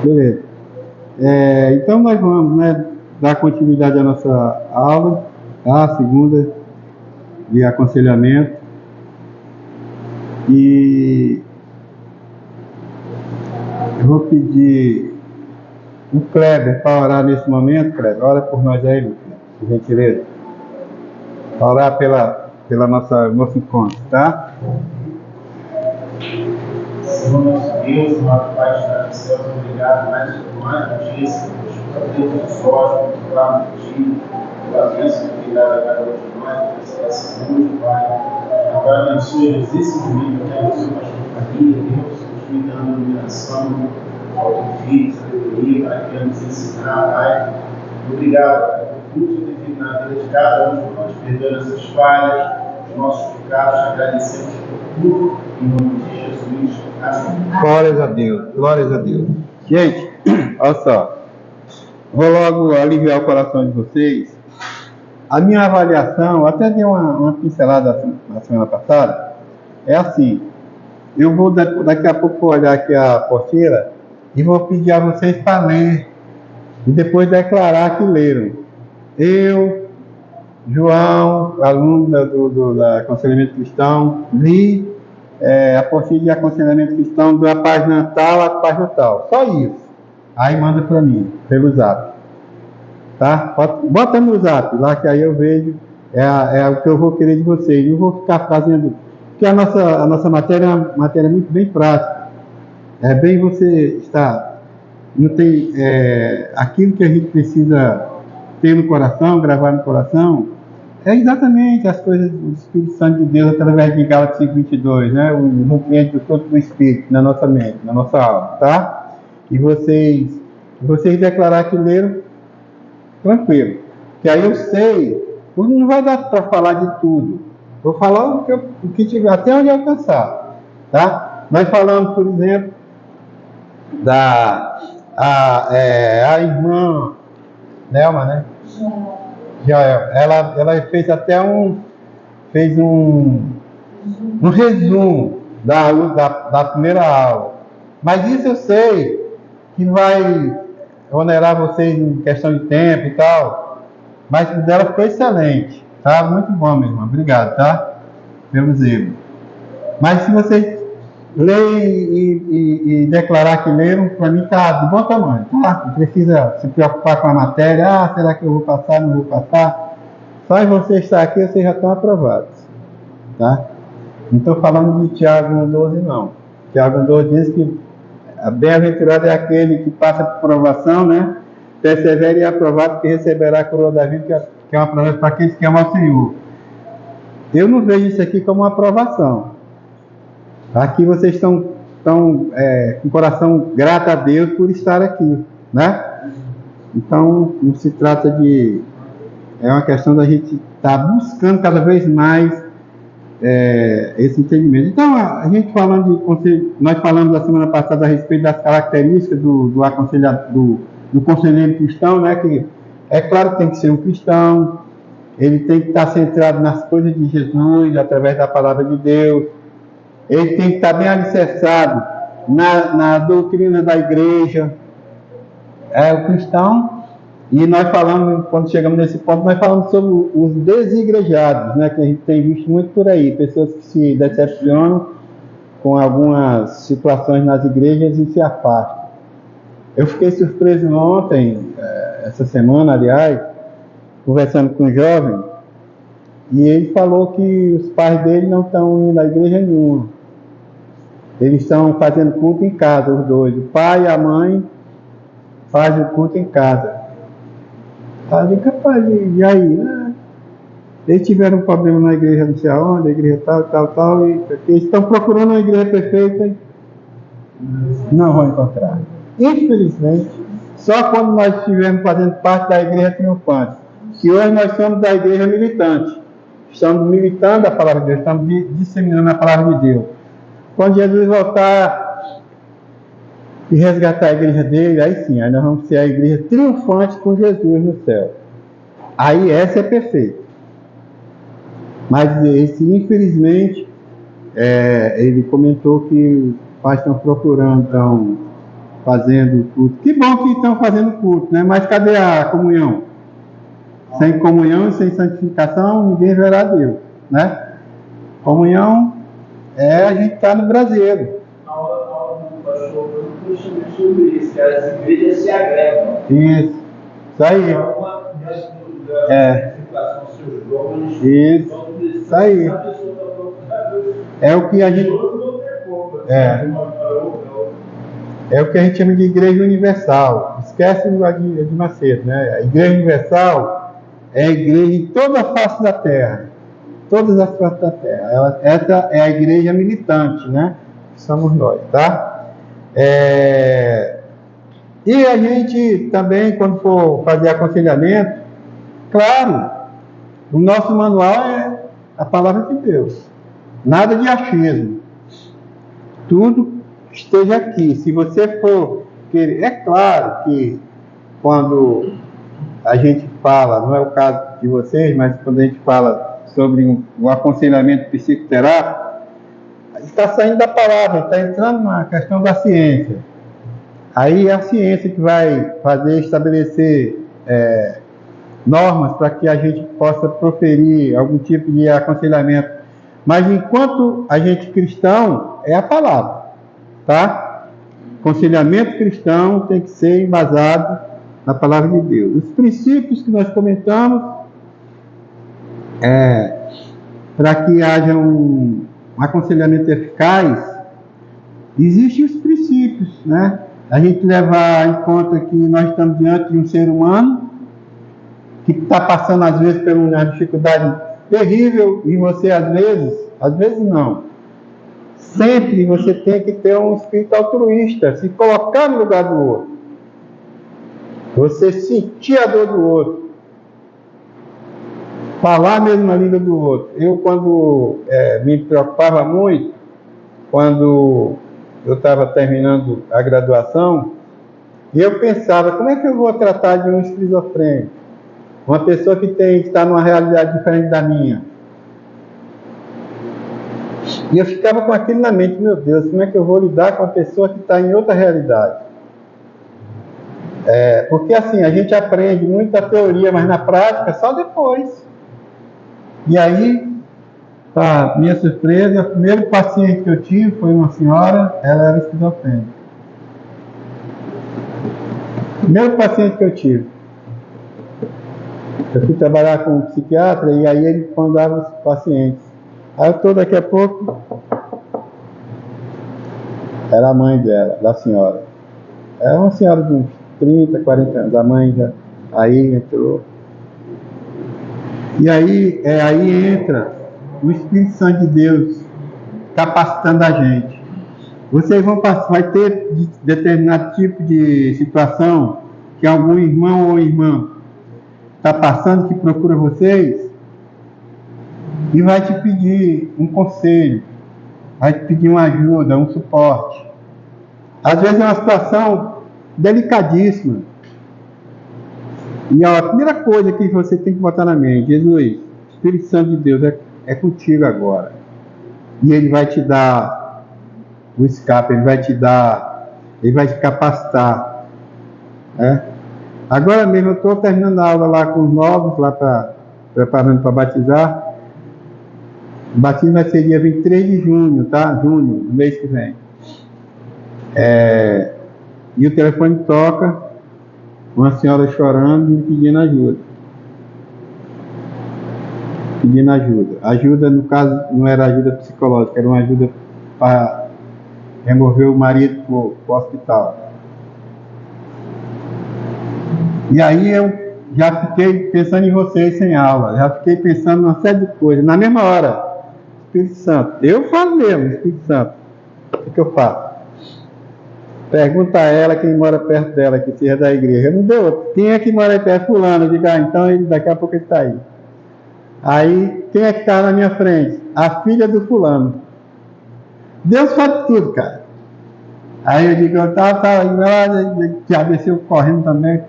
Beleza. Então nós vamos, né, dar continuidade à nossa aula, tá? A segunda de aconselhamento. E eu vou pedir o Kleber para orar nesse momento. Kleber, ora por nós aí, meu filho, por gentileza. Para orar pela nosso encontro, tá? Senhor nosso Deus, nosso Pai que está no céu, obrigado mais um dia, Senhor, por abrir os olhos, por falar de Ti, pela bênção que tem dado a cada um de nós, por essa saúde, Pai. Agora abençoe esse momento, que abençoe o pastor Maria, Deus, continue dando iluminação ao Teu Filho, sabedoria, para que nos ensinar, Pai. Obrigado, Pai, por tudo que tem na vida de cada um de nós, perdoando essas falhas, os nossos pecados, te agradecemos por tudo, em nome de Jesus. Amém. Glórias a Deus, glórias a Deus. Gente, olha só, vou logo aliviar o coração de vocês. A minha avaliação, até dei uma pincelada na semana passada, é assim: eu vou daqui a pouco olhar aqui a apostila e vou pedir a vocês para ler e depois declarar que leram. Eu, João, aluno da Aconselhamento Cristão, li a apostila de aconselhamento cristão da página tal a página tal. Só isso. Aí manda para mim, pelo zap. Tá? Bota no zap lá, que aí eu vejo. É o que eu vou querer de vocês. Eu vou ficar fazendo. Porque a nossa matéria é uma matéria muito bem prática. É bem você estar. Não tem aquilo que a gente precisa ter no coração, gravar no coração. É exatamente as coisas do Espírito Santo de Deus através de Gálatas 5:22, né? O rompimento do fruto do Espírito na nossa mente, na nossa alma, tá? E vocês declarar que leram, tranquilo. Que aí eu sei, não vai dar para falar de tudo. Vou falar o que tiver, até onde alcançar, tá? Nós falamos, por exemplo, a irmã Nelma, né? Ela fez até um resumo da primeira aula. Mas isso eu sei que vai onerar vocês em questão de tempo e tal. Mas o dela ficou excelente. Tá? Muito bom, meu irmão. Obrigado, tá? Pelos erros. Mas se vocês lerem e declarar que leram, para mim tá de bom tamanho, tá? Não precisa se preocupar com a matéria. Será que eu vou passar? Não vou passar? Só em você estar aqui, vocês já estão aprovados, tá? Não estou falando de Tiago 1,12 não. Tiago 1,12 diz que bem-aventurado é aquele que passa por provação, né? Persevere e é aprovado, que receberá a coroa da vida, que é uma promessa para aqueles que amam ao Senhor. Eu não vejo isso aqui como uma aprovação. Aqui vocês estão com o coração grato a Deus por estar aqui, né? Então, não se trata de... É uma questão da gente estar buscando cada vez mais esse entendimento. Então, a gente nós falamos na semana passada a respeito das características do conselheiro cristão, né? Que é claro que tem que ser um cristão, ele tem que estar centrado nas coisas de Jesus, através da palavra de Deus. Ele tem que estar bem alicerçado na doutrina da igreja. O cristão, e nós falamos, quando chegamos nesse ponto, nós falamos sobre os desigrejados, né, que a gente tem visto muito por aí, pessoas que se decepcionam com algumas situações nas igrejas e se afastam. Eu fiquei surpreso ontem, essa semana, aliás, conversando com um jovem, e ele falou que os pais dele não estão indo à igreja nenhuma. Eles estão fazendo culto em casa, os dois. O pai e a mãe fazem o culto em casa. Aí, capaz, e aí? Eles tiveram um problema na igreja, não sei aonde, a igreja tal, e eles estão procurando uma igreja perfeita e não vão encontrar. Infelizmente, só quando nós estivermos fazendo parte da igreja triunfante. Que hoje nós somos da igreja militante. Estamos militando a palavra de Deus, estamos disseminando a palavra de Deus. Quando Jesus voltar e resgatar a igreja dele, aí sim, aí nós vamos ser a igreja triunfante com Jesus no céu. Aí essa é perfeita. Mas infelizmente, ele comentou que os pais estão procurando, fazendo culto. Que bom que estão fazendo culto, né? Mas cadê a comunhão? Sem comunhão e sem santificação, ninguém verá Deus, né? Comunhão é a gente estar no braseiro. Na aula do pastor Bruno, justamente sobre isso, que as igrejas se agregam. Isso aí. É uma das santificação dos seus dons. Isso aí. A pessoa está procurando. É o que a gente. É o que a gente chama de igreja universal. Esquece o de Macedo, né? A igreja universal é a igreja em toda a face da terra. Todas as faces da terra. Essa é a igreja militante, né? Que somos nós, tá? E a gente também, quando for fazer aconselhamento, claro, o nosso manual é a palavra de Deus. Nada de achismo. Tudo esteja aqui. Se você for querer... É claro que quando a gente fala, não é o caso de vocês, mas quando a gente fala sobre o aconselhamento psicoterápico, está saindo da palavra, está entrando na questão da ciência. Aí é a ciência que vai estabelecer normas para que a gente possa proferir algum tipo de aconselhamento. Mas enquanto a gente cristão, é a palavra, tá? Aconselhamento cristão tem que ser embasado na palavra de Deus. Os princípios que nós comentamos, para que haja um aconselhamento eficaz, existem os princípios, né? A gente levar em conta que nós estamos diante de um ser humano que está passando às vezes por uma dificuldade terrível e você às vezes não. Sempre você tem que ter um espírito altruísta, se colocar no lugar do outro. Você sentir a dor do outro. Falar a mesma língua do outro. Eu, quando me preocupava muito, quando eu estava terminando a graduação, e eu pensava, como é que eu vou tratar de um esquizofrênico? Uma pessoa que está numa realidade diferente da minha. E eu ficava com aquilo na mente, meu Deus, como é que eu vou lidar com uma pessoa que está em outra realidade? Porque assim, a gente aprende muita teoria, mas na prática só depois. E aí, para minha surpresa, o primeiro paciente que eu tive foi uma senhora, ela era esquizofrênica. Primeiro paciente que eu tive. Eu fui trabalhar com um psiquiatra e aí ele mandava os pacientes. Aí eu estou daqui a pouco, era a mãe dela, da senhora. Era uma senhora de uns 30, 40 anos, a mãe já aí entrou. E aí entra o Espírito Santo de Deus capacitando a gente. Vocês vai ter determinado tipo de situação que algum irmão ou irmã está passando, que procura vocês e vai te pedir um conselho, vai te pedir uma ajuda, um suporte. Às vezes é uma situação delicadíssima. E a primeira coisa que você tem que botar na mente, Jesus, o Espírito Santo de Deus é contigo agora. E Ele vai te dar o escape, Ele vai te capacitar. Agora mesmo eu estou terminando a aula lá com os novos, preparando para batizar. O batismo vai ser dia 23 de junho, tá? Junho, no mês que vem. E o telefone toca, uma senhora chorando e me pedindo ajuda. Ajuda, no caso, não era ajuda psicológica, era uma ajuda para remover o marido para o hospital. E aí eu já fiquei pensando em vocês sem aula, já fiquei pensando numa série de coisas. Na mesma hora, Espírito Santo, eu falo mesmo, Espírito Santo, o que eu faço? Pergunta a ela quem mora perto dela, que seja da igreja. Não deu outro. Quem é que mora aí perto? Fulano. Eu digo, então daqui a pouco ele está aí. Aí, quem é que está na minha frente? A filha do fulano. Deus faz tudo, cara. Aí eu digo, já desceu correndo também,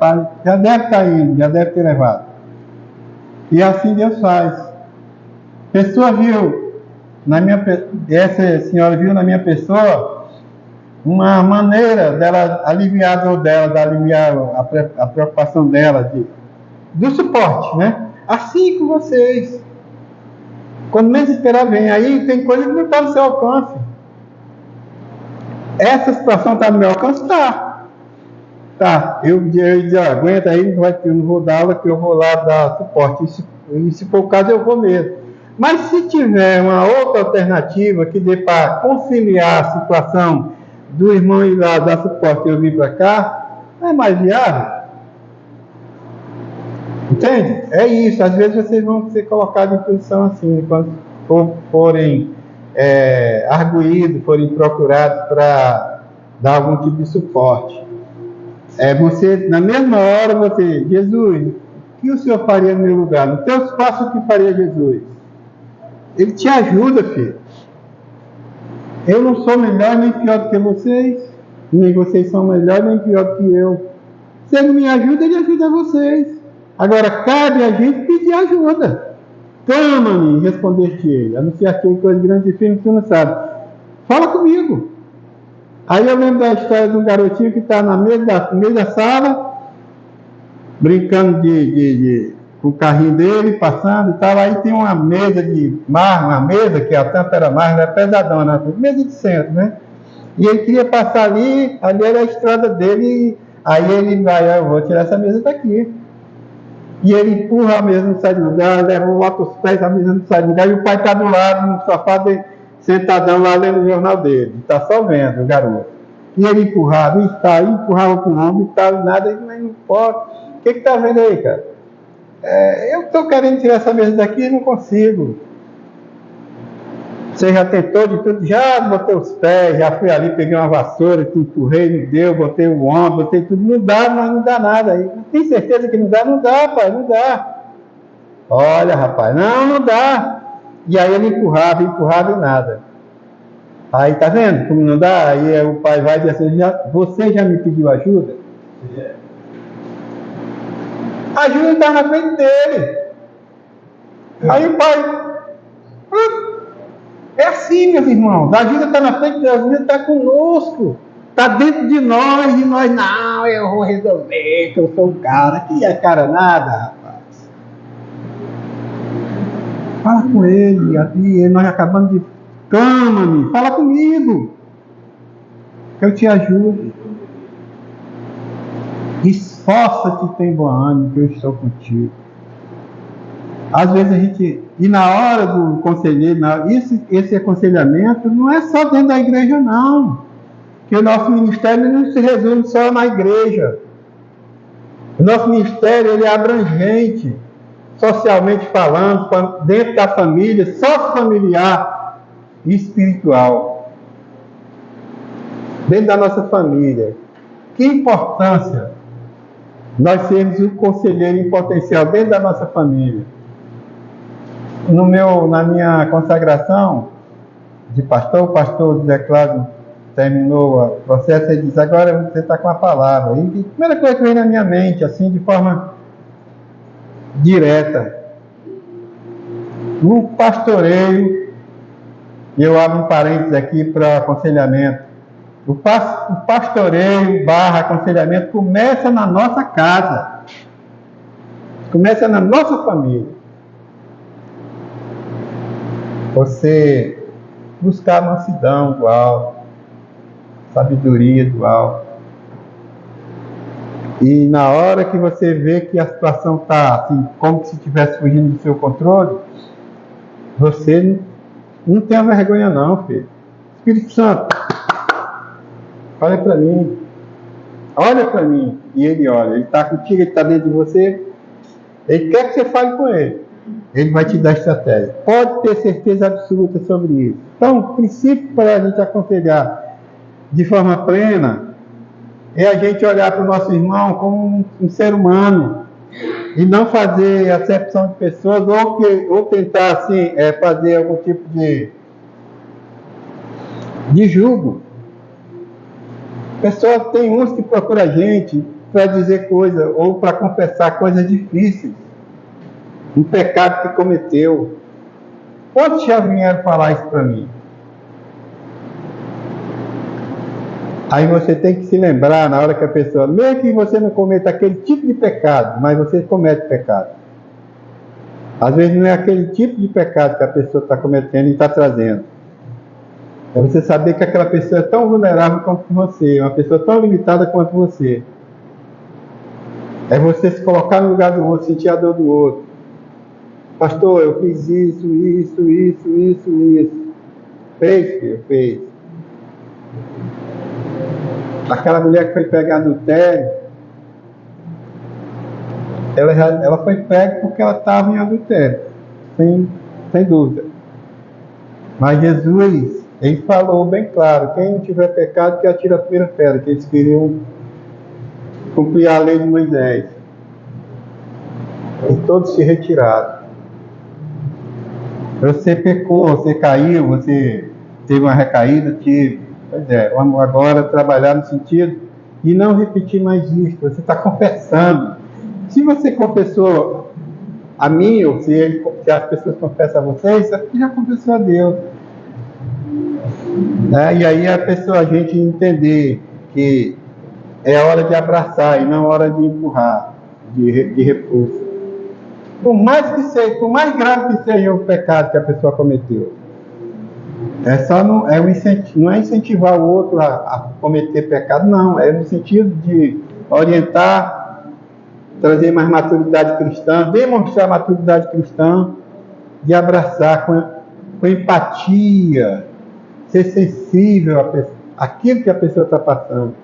já deve estar indo, já deve ter levado. E assim Deus faz. Essa senhora viu na minha pessoa uma maneira dela aliviar a dor dela, de aliviar a preocupação dela, do suporte, né? Assim com vocês. Quando menos esperar vem, aí tem coisa que não está no seu alcance. Essa situação está no meu alcance? Tá. Eu dizer, aguenta aí, eu não vou dar aula, que eu vou lá dar suporte. E se for o caso, eu vou mesmo. Mas se tiver uma outra alternativa que dê para conciliar a situação do irmão ir lá dar suporte e eu vir para cá, é mais viável. Entende? É isso. Às vezes vocês vão ser colocados em posição assim, quando forem arguídos, forem procurados para dar algum tipo de suporte. Você, na mesma hora, você, Jesus, o que o Senhor faria no meu lugar? No teu espaço, o que faria Jesus? Ele te ajuda, filho. Eu não sou melhor nem pior do que vocês, nem vocês são melhor nem pior do que eu. Se ele me ajuda, ele ajuda vocês. Agora, cabe a gente pedir ajuda. Clama-me, responder-te-ei. Anunciar-te coisa grande e firme que tu não sabe. Fala comigo. Aí eu lembro da história de um garotinho que está no meio da sala, brincando com o carrinho dele, passando e tal. Aí tem uma mesa de mármore, uma mesa que a tampa era mármore, era pesadona, mesa de centro, né? E ele queria passar ali era a estrada dele. Aí ele vai, eu vou tirar essa mesa daqui. E ele empurra a mesa, não sai de lugar, bota os pés, a mesa não sai de lugar, e o pai está do lado, no sofá, sentadão lá lendo o jornal dele. Está só vendo o garoto. E ele empurrava, empurrava com o ombro e tal, nada, mas não pode. O que está vendo aí, cara? Eu estou querendo tirar essa mesa daqui e não consigo. Você já tentou de tudo? Já botei os pés, já fui ali, peguei uma vassoura, te empurrei, não deu, botei o ombro, botei tudo. Não dá, mas não dá nada aí. Tem certeza que não dá? Não dá, pai, não dá. Olha, rapaz, não dá. E aí ele empurrava e nada. Aí, tá vendo como não dá? Aí o pai vai dizer assim, você já me pediu ajuda? A ajuda está na frente dele. Aí o pai... É assim, meus irmãos, a ajuda está na frente, a ajuda está conosco, está dentro de nós, e nós, não, eu vou resolver, que eu sou um cara, que é cara nada, rapaz. Fala com ele, e nós acabamos de, clama-me, fala comigo, que eu te ajudo. Esforça-te, tem bom ânimo, que eu estou contigo. Às vezes a gente, e na hora do conselheiro, esse aconselhamento não é só dentro da igreja, não. Que o nosso ministério não se resume só na igreja. O nosso ministério ele é abrangente, socialmente falando, dentro da família, sócio-familiar e espiritual. Dentro da nossa família. Que importância nós sermos um conselheiro em potencial dentro da nossa família. Na minha consagração de pastor, o pastor José Cláudio terminou o processo e disse, agora você está com a palavra. E a primeira coisa que veio na minha mente, assim, de forma direta, no pastoreio, e eu abro um parênteses aqui para aconselhamento, o pastoreio / aconselhamento começa na nossa casa, começa na nossa família. Você buscar mansidão do alto, sabedoria do alto. E na hora que você vê que a situação está assim, como se estivesse fugindo do seu controle, você não tenha vergonha não, filho. Espírito Santo, olha para mim. Olha para mim. E ele olha, ele está contigo, ele está dentro de você. Ele quer que você fale com ele. Ele vai te dar estratégia. Pode ter certeza absoluta sobre isso. Então, o princípio para a gente aconselhar de forma plena é a gente olhar para o nosso irmão como um ser humano e não fazer acepção de pessoas ou tentar assim, fazer algum tipo de julgo. Pessoas, tem uns que procuram a gente para dizer coisas ou para confessar coisas difíceis. Um pecado que cometeu. Quantos já vieram falar isso para mim? Aí você tem que se lembrar na hora que a pessoa, mesmo que você não cometa aquele tipo de pecado, mas você comete pecado. Às vezes não é aquele tipo de pecado que a pessoa está cometendo e está trazendo. É você saber que aquela pessoa é tão vulnerável quanto você, uma pessoa tão limitada quanto você. É você se colocar no lugar do outro, sentir a dor do outro. Pastor, eu fiz isso. Fez, filho, fez. Aquela mulher que foi pegar adultério, ela foi pega porque ela estava em adultério, sem dúvida. Mas Jesus, ele falou bem claro, quem não tiver pecado que atire a primeira pedra, que eles queriam cumprir a lei de Moisés. E todos se retiraram. Você pecou, você caiu, você teve uma recaída, tive. Pois é, vamos agora trabalhar no sentido de não repetir mais isso. Você está confessando. Se você confessou a mim, ou se as pessoas confessam a você, você já confessou a Deus. E aí a gente entender que é hora de abraçar e não hora de empurrar, de repulso. Por mais grave que seja o pecado que a pessoa cometeu, não é incentivar o outro a cometer pecado, não. É no sentido de orientar, trazer mais maturidade cristã, demonstrar maturidade cristã, de abraçar com empatia, ser sensível àquilo que a pessoa está passando.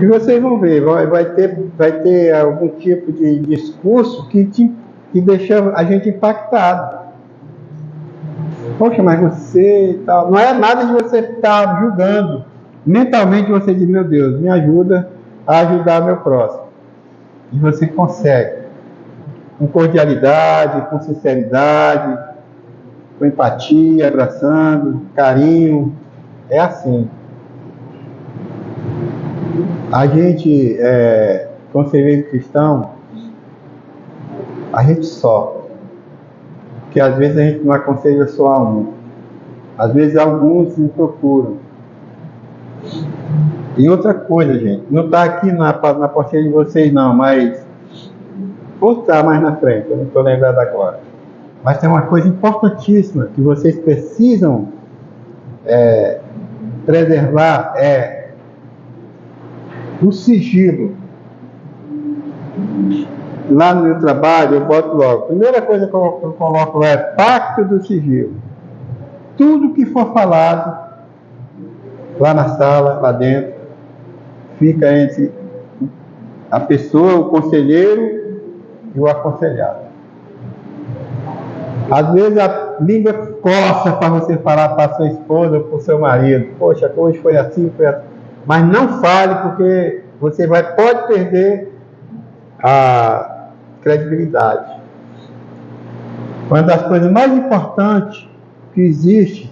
E vocês vão ver, vai ter algum tipo de discurso que deixa a gente impactado. Poxa, mas você e tal. Não é nada de você estar julgando. Mentalmente você diz, meu Deus, me ajuda a ajudar meu próximo. E você consegue. Com cordialidade, com sinceridade, com empatia, abraçando, carinho. É assim. A gente, conselheiro cristão, a gente sofre. Porque às vezes a gente não aconselha só a um. Às vezes alguns me procuram. E outra coisa, gente, não está aqui na postinha de vocês não, mas vou estar mais na frente, eu não estou lembrado agora. Mas tem uma coisa importantíssima que vocês precisam preservar, o sigilo. Lá no meu trabalho eu boto logo, a primeira coisa que eu coloco lá é pacto do sigilo. Tudo que for falado lá na sala, lá dentro, fica entre a pessoa, o conselheiro e o aconselhado. Às vezes a língua coça para você falar para a sua esposa ou para o seu marido. Poxa, hoje foi assim. Mas não fale, porque você pode perder a credibilidade. Uma das coisas mais importantes que existe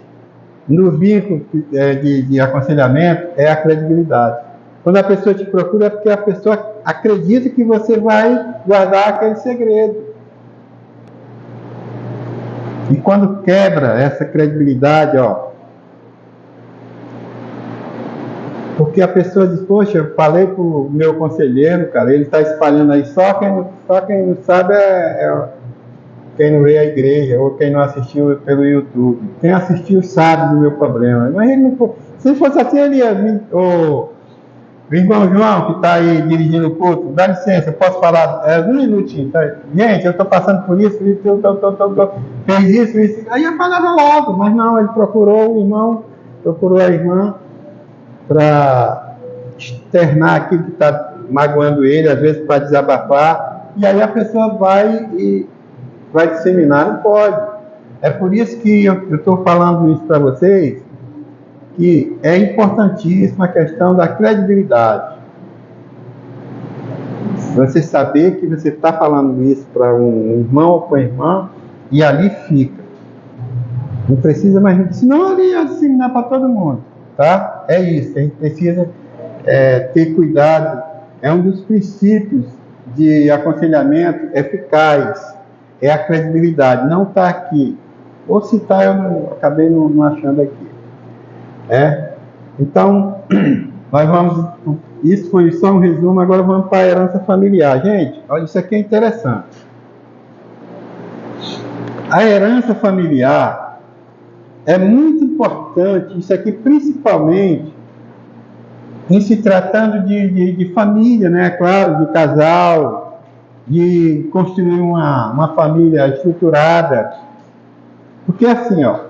no vínculo de aconselhamento é a credibilidade. Quando a pessoa te procura é porque a pessoa acredita que você vai guardar aquele segredo. E quando quebra essa credibilidade, porque a pessoa diz, poxa, eu falei para o meu conselheiro, cara, ele está espalhando aí, só quem não sabe quem não veio à igreja, ou quem não assistiu pelo YouTube. Quem assistiu sabe do meu problema. Mas ele não, se fosse assim, ele ia vir, o irmão João, que está aí dirigindo o culto, dá licença, eu posso falar um minutinho, tá? Gente, eu estou passando por isso, fez isso. Aí eu falava logo, mas não, ele procurou o irmão, procurou a irmã, para externar aquilo que está magoando ele, às vezes para desabafar, e aí a pessoa vai disseminar, não pode. É por isso que eu estou falando isso para vocês, que é importantíssima a questão da credibilidade. Você saber que você está falando isso para um irmão ou para uma irmã, e ali fica. Não precisa mais, senão ali ia disseminar para todo mundo. Tá? É isso, a gente precisa ter cuidado. É um dos princípios de aconselhamento eficaz, é a credibilidade. Não está aqui. Ou se está, eu acabei não achando aqui. Então, nós vamos. Isso foi só um resumo, agora vamos para a herança familiar. Gente, olha, isso aqui é interessante. A herança familiar é muito importante, isso aqui principalmente em se tratando de família, né? Claro, de casal, de construir uma família estruturada. Porque assim, ó,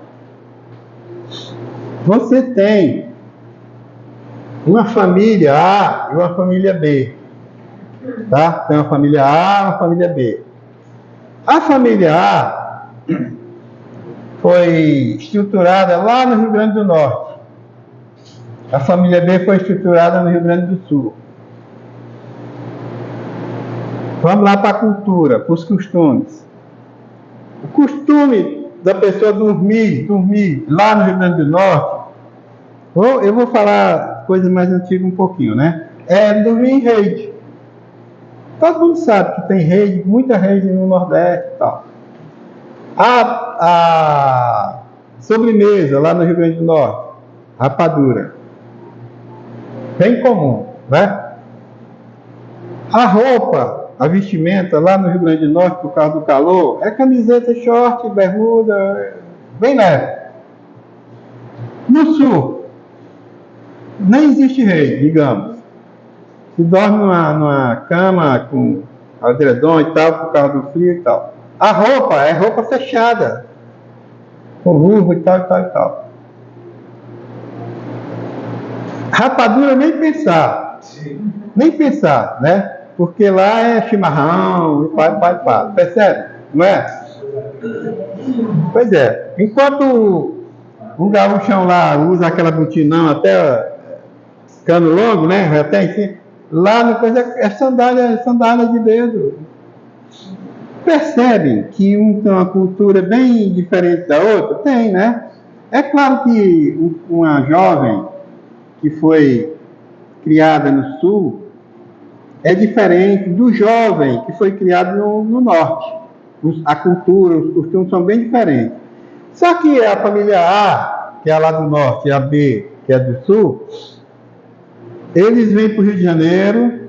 você tem uma família A e uma família B, tá? Tem uma família A e uma família B. A família A foi estruturada lá no Rio Grande do Norte. A família B foi estruturada no Rio Grande do Sul. Vamos lá para a cultura, para os costumes. O costume da pessoa dormir lá no Rio Grande do Norte, eu vou falar coisas mais antigas um pouquinho, né? É dormir em rede. Todo mundo sabe que tem rede, muita rede no Nordeste e tal. A sobremesa lá no Rio Grande do Norte, rapadura. Bem comum, né? A roupa, a vestimenta lá no Rio Grande do Norte, por causa do calor, é camiseta, short, bermuda, bem leve. No Sul, nem existe rede, digamos. Se dorme numa cama com edredom e tal, por causa do frio e tal. A roupa é roupa fechada, com luva e tal, e tal, e tal. Rapadura nem pensar. Nem pensar, né? Porque lá é chimarrão, e pá. Percebe? Não é? Pois é. Enquanto o gaúchão lá usa aquela botinão até cano longo, né? Até em cima, lá no coisa é sandália de dedo. Percebe que um tem uma cultura bem diferente da outra? Tem, né? É claro que uma jovem que foi criada no Sul é diferente do jovem que foi criado no Norte. A cultura, os costumes são bem diferentes. Só que a família A, que é lá do Norte, e a B, que é do Sul, eles vêm para o Rio de Janeiro,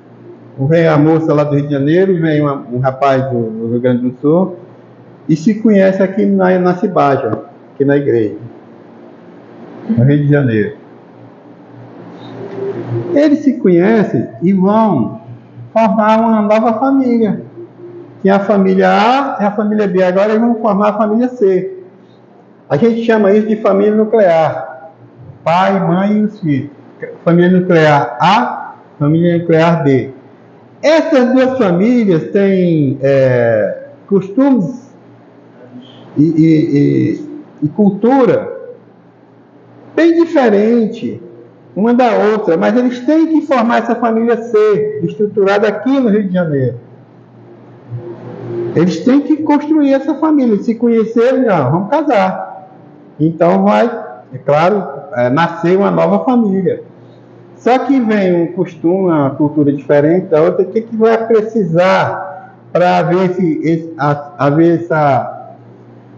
vem a moça lá do Rio de Janeiro, vem um rapaz do Rio Grande do Sul, e se conhece aqui na Cibaja, aqui na igreja, no Rio de Janeiro. Eles se conhecem e vão formar uma nova família. Que é a família A e a família B. Agora eles vão formar a família C. A gente chama isso de família nuclear. Pai, mãe e os filhos. Família nuclear A, família nuclear B. Essas duas famílias têm costumes e cultura bem diferente uma da outra, mas eles têm que formar essa família C, estruturada aqui no Rio de Janeiro. Eles têm que construir essa família, se conhecerem, vamos casar. Então vai, é claro, nascer uma nova família. Só que vem um costume, uma cultura diferente da outra, o que vai precisar para haver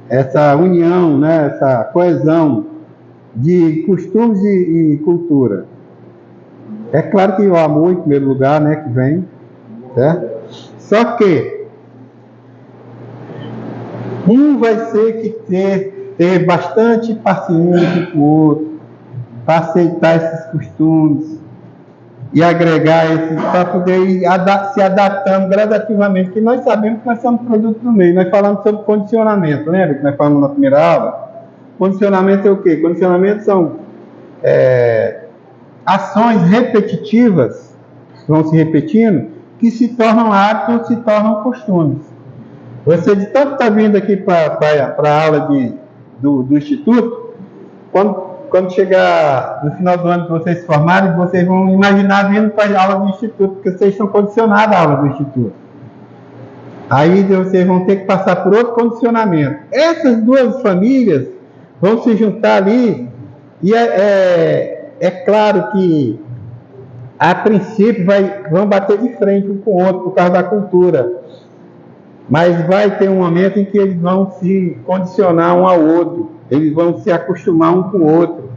essa união, né, essa coesão de costumes e cultura? É claro que o amor, em primeiro lugar, né, que vem, certo? Só que um vai ter que ter bastante paciência com o outro, para aceitar esses costumes e agregar esses, para poder ir se adaptando gradativamente, porque nós sabemos que nós somos produto do meio. Nós falamos sobre condicionamento, lembra que nós falamos na primeira aula? Condicionamento é o quê? Condicionamento são ações repetitivas, que vão se repetindo, que se tornam hábitos, se tornam costumes. Você de tanto estar vindo aqui para a aula do Instituto, quando chegar no final do ano que vocês se formarem, vocês vão imaginar vindo para a aula do Instituto, porque vocês estão condicionados à aula do Instituto. Aí vocês vão ter que passar por outro condicionamento. Essas duas famílias vão se juntar ali, e é claro que a princípio vão bater de frente um com o outro por causa da cultura. Mas vai ter um momento em que eles vão se condicionar um ao outro, eles vão se acostumar um com o outro.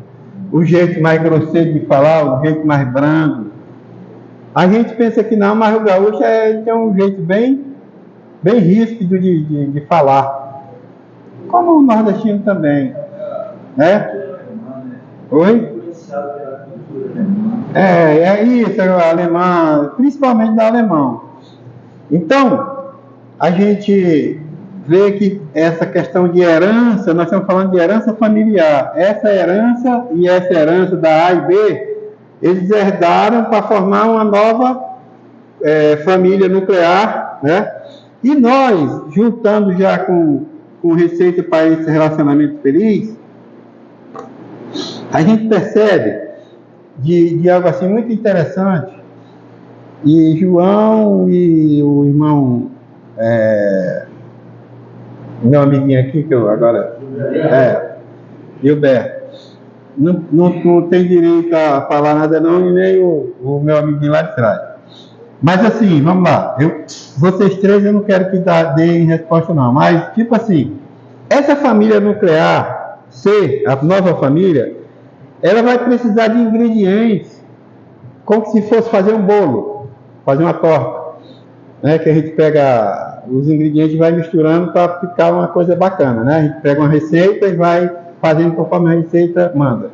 o jeito mais grosseiro de falar, o jeito mais brando. A gente pensa que não, mas o gaúcho tem um jeito bem ríspido de falar. Como o nordestino também. Né? Oi? É isso, é o alemão, principalmente do alemão. Então, a gente vê que essa questão de herança, nós estamos falando de herança familiar. Essa herança da A e B, eles herdaram para formar uma nova família nuclear, né? E nós, juntando já com receita para esse relacionamento feliz, a gente percebe de algo assim muito interessante. E João e o irmão, meu amiguinho aqui, que eu agora... Gilberto. Não tem direito a falar nada não, e nem o meu amiguinho lá de trás. Mas assim, vamos lá. Vocês três eu não quero que deem resposta não, mas tipo assim, essa família nuclear C, a nova família, ela vai precisar de ingredientes, como se fosse fazer um bolo, fazer uma torta, né? Que a gente pega os ingredientes e vai misturando para ficar uma coisa bacana, né? A gente pega uma receita e vai fazendo conforme a receita manda.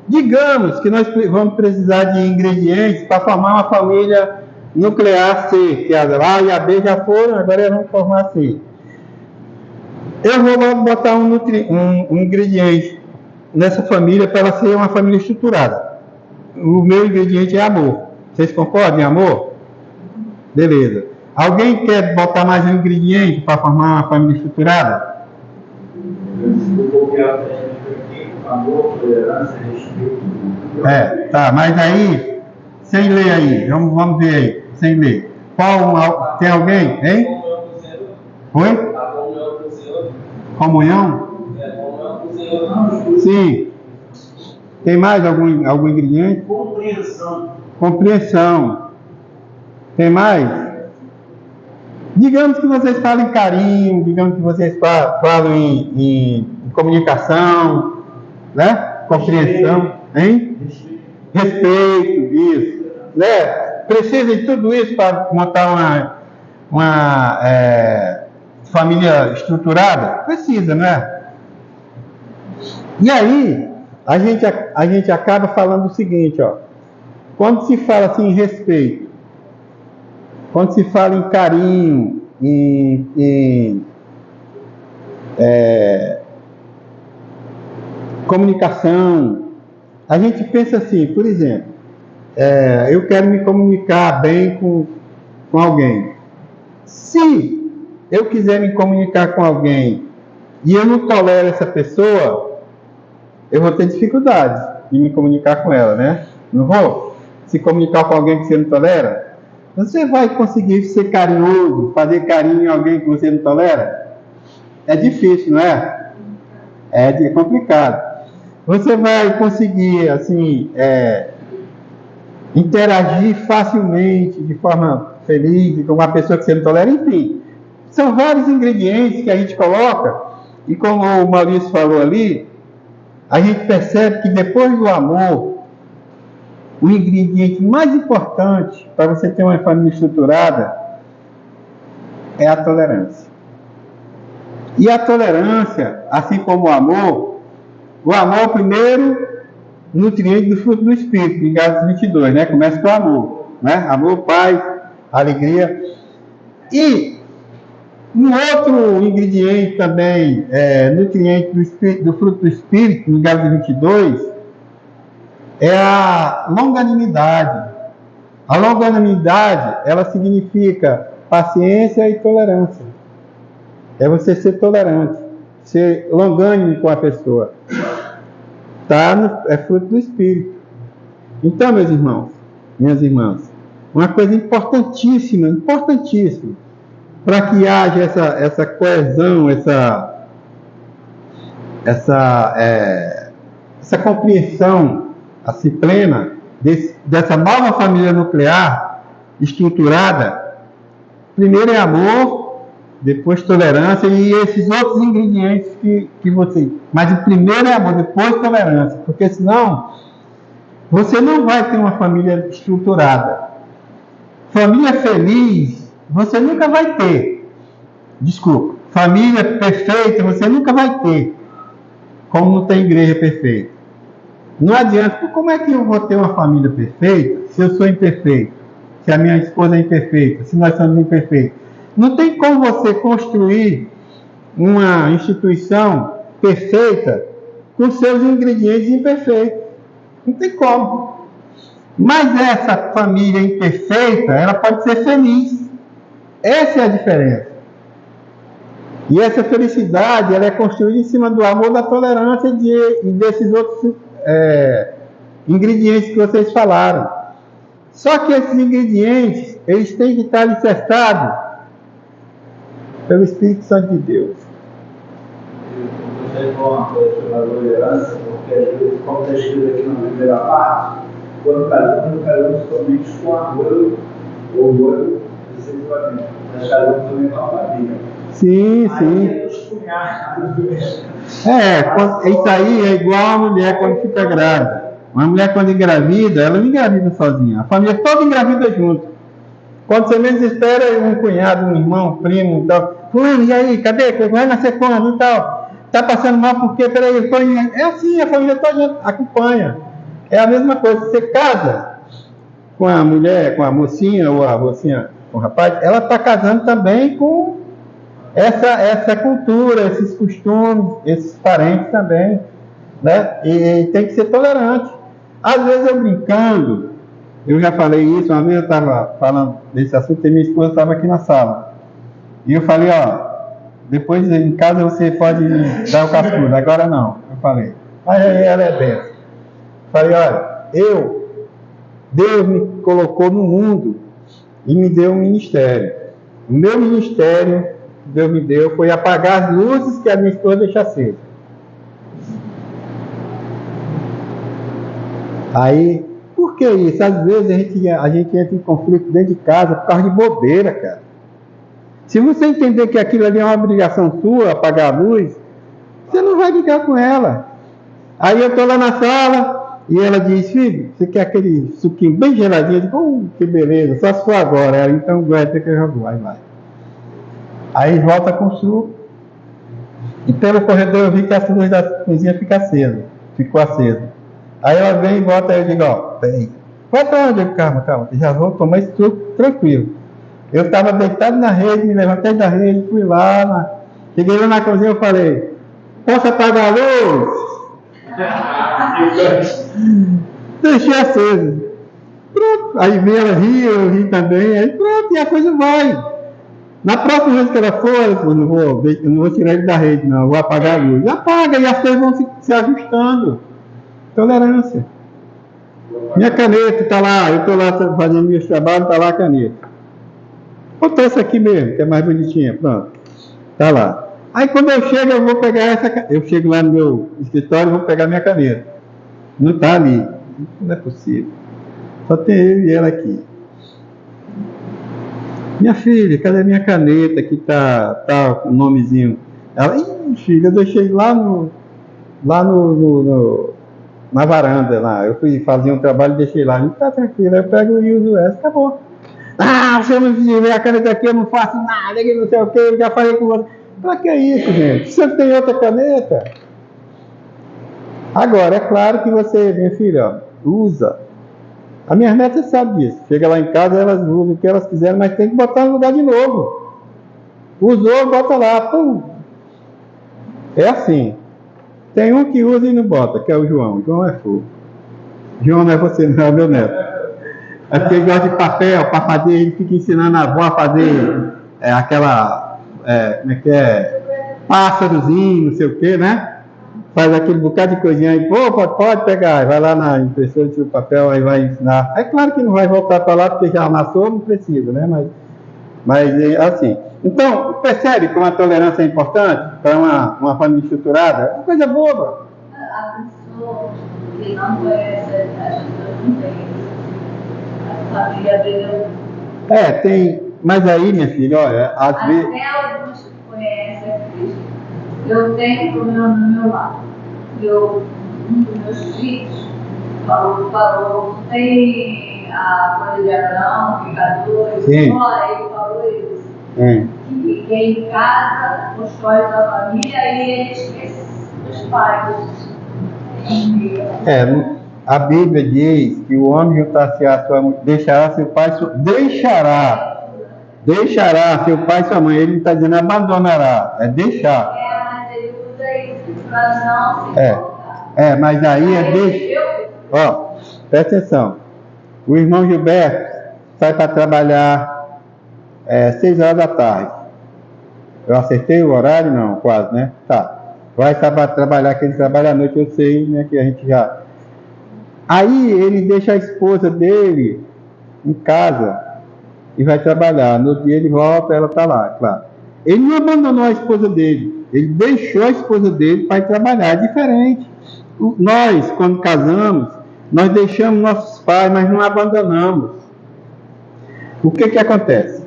Digamos que nós vamos precisar de ingredientes para formar uma família nuclear C, que a A e a B já foram, agora vamos formar a C. Eu vou logo botar um ingrediente nessa família para ela ser uma família estruturada. O meu ingrediente é amor. Vocês concordam em amor? Beleza. Alguém quer botar mais um ingrediente para formar uma família estruturada? Amor, tolerância, respeito. Tá, mas aí, sem ler aí, vamos ver aí, sem ler. Tem alguém, hein? Oi? Comunhão? Sim. Tem mais algum ingrediente? Compreensão. Tem mais? Digamos que vocês falam em carinho, digamos que vocês falam em comunicação, né? Compreensão, hein? Respeito, isso. Né? Precisa de tudo isso para montar uma família estruturada? Precisa, né? E aí, a gente acaba falando o seguinte, ó. Quando se fala assim em respeito, quando se fala em carinho, em comunicação, a gente pensa assim, por exemplo, eu quero me comunicar bem com alguém. Se eu quiser me comunicar com alguém e eu não tolero essa pessoa, eu vou ter dificuldade de me comunicar com ela, né? Não vou? Se comunicar com alguém que você não tolera, você vai conseguir ser carinhoso, fazer carinho em alguém que você não tolera? É difícil, não é? É complicado. Você vai conseguir, assim, interagir facilmente, de forma feliz, com uma pessoa que você não tolera, enfim. São vários ingredientes que a gente coloca, e como o Maurício falou ali, a gente percebe que depois do amor, o ingrediente mais importante para você ter uma família estruturada é a tolerância. E a tolerância, assim como o amor primeiro, nutriente do fruto do Espírito, em Gálatas 22, né? Começa com o amor, né? Amor, paz, alegria. E um outro ingrediente também, nutriente do fruto do Espírito, em Gálatas 22, é a longanimidade. A longanimidade, ela significa paciência e tolerância. É você ser tolerante, ser longânimo com a pessoa. É fruto do Espírito. Então, meus irmãos, minhas irmãs, uma coisa importantíssima, para que haja essa coesão, essa compreensão assim plena dessa nova família nuclear estruturada, primeiro é amor, depois tolerância e esses outros ingredientes que você... Mas o primeiro é amor, depois tolerância, porque senão você não vai ter uma família estruturada. Família feliz, você nunca vai ter. Desculpa. Família perfeita, você nunca vai ter. Como não tem igreja perfeita. Não adianta. Como é que eu vou ter uma família perfeita se eu sou imperfeito? Se a minha esposa é imperfeita? Se nós somos imperfeitos? Não tem como você construir uma instituição perfeita com seus ingredientes imperfeitos. Não tem como. Mas essa família imperfeita, ela pode ser feliz. Essa é a diferença. E essa felicidade, ela é construída em cima do amor, da tolerância e desses outros ingredientes que vocês falaram. Só que esses ingredientes, eles têm que estar alicerçados pelo Espírito Santo de Deus. Eu vou uma coisa sobre a tolerância, porque às vezes, como está escrito aqui na primeira parte, quando casamos somente com amor ou amor, nós casamos também com a família. Sim. Isso aí é igual a mulher quando fica grávida. Uma mulher quando engravida, ela não engravida sozinha. A família toda engravida junto. Quando você menos espera, um cunhado, um irmão, um primo, tal. Fulano, e aí, cadê? Vai nascer quando e tal? Tá passando mal porque, peraí, eu tô em... É assim, a família toda acompanha. É a mesma coisa. Você casa com a mulher, com a mocinha, ou a mocinha com o rapaz, ela está casando também com essa cultura, esses costumes, esses parentes também, né? E tem que ser tolerante. Às vezes eu brincando, eu já falei isso, uma vez eu estava falando desse assunto e minha esposa estava aqui na sala. E eu falei, depois em casa você pode dar o cascudo, agora não. Eu falei, aí ela é benção. Falei, Deus me colocou no mundo e me deu um ministério. O meu ministério que Deus me deu foi apagar as luzes que a minha esposa deixa acesa. Aí, por que isso? Às vezes a gente entra em conflito dentro de casa por causa de bobeira, cara. Se você entender que aquilo ali é uma obrigação sua, apagar a luz, você não vai brigar com ela. Aí eu estou lá na sala e ela diz, filho, você quer aquele suquinho bem geladinho? Eu digo, que beleza, só se for agora. Ela, então aguenta que eu jogo. Aí vai. Aí volta com o suco. E pelo corredor eu vi que a luz da cozinha ficou acesa. Aí ela vem e volta, aí eu digo, peraí, vai pra onde? Calma, já vou tomar esse suco tranquilo. Eu estava deitado na rede, me levantei da rede, fui lá, cheguei lá na cozinha e falei, posso apagar a luz? Deixei acesa. Pronto, aí veio ela rir, eu ri também, aí pronto, e a coisa vai. Na próxima vez que ela for, eu não vou tirar ele da rede, não, eu vou apagar a luz. Apaga, e as coisas vão se ajustando. Tolerância. Minha caneta está lá, eu estou lá fazendo meus trabalhos, está lá a caneta. Botou essa aqui mesmo, que é mais bonitinha, pronto. Está lá. Aí quando eu chego, eu vou pegar eu chego lá no meu escritório e vou pegar minha caneta. Não está ali. Não é possível. Só tem eu e ela aqui. Minha filha, cadê minha caneta que tá com o nomezinho? Ela, filha, eu deixei lá na varanda lá. Eu fui fazer um trabalho e deixei lá. Não tá tranquilo, eu pego e uso essa, acabou. Se eu não tiver a caneta aqui, eu não faço nada, que não sei o que, eu já falei com você. Pra que isso, gente? Você tem outra caneta? Agora, é claro que você, minha filha, usa. As minhas netas sabem disso. Chega lá em casa, elas usam o que elas quiserem, mas tem que botar no lugar de novo. Usou, bota lá. Pum. É assim. Tem um que usa e não bota, que é o João. O João é fogo. João não é você, não é meu neto. É porque ele gosta de papel, para fazer, ele fica ensinando a avó a fazer aquela, como é que é, pássarozinho, não sei o que, né? Faz aquele bocado de coisinha aí, pode pegar, vai lá na impressora, tira o papel, aí vai ensinar. É claro que não vai voltar para lá, porque já amassou, não precisa, né? Mas assim. Então, percebe como a tolerância é importante para uma família estruturada? É uma coisa boba. A pessoa que não conhece, as pessoas não têm. A família dele tem. Mas aí, minha filha, olha, às vezes. Até alguns Eu tenho problema no meu lado. Um dos meus filhos falou, não tem a coisa de Abraão, pecadores, Sim. só ele falou isso. Hum. Que em casa, os pais da família, e ele esquece dos pais. A Bíblia diz que o homem juntar-se a sua mulher, deixará seu pai, deixará seu pai e sua mãe. Ele não está dizendo abandonará, é deixar. Mas ele usa isso para não se voltar. Mas aí é deixar. Ó, presta atenção. O irmão Gilberto sai para trabalhar 6 horas da tarde. Eu acertei o horário? Não, quase, né? Tá. Vai para trabalhar, que ele trabalha à noite, eu sei, né? Que a gente já... Aí ele deixa a esposa dele em casa e vai trabalhar. No dia ele volta, ela está lá, claro. Ele não abandonou a esposa dele. Ele deixou a esposa dele para ir trabalhar. É diferente. Nós, quando casamos, nós deixamos nossos pais, mas não abandonamos. O que acontece?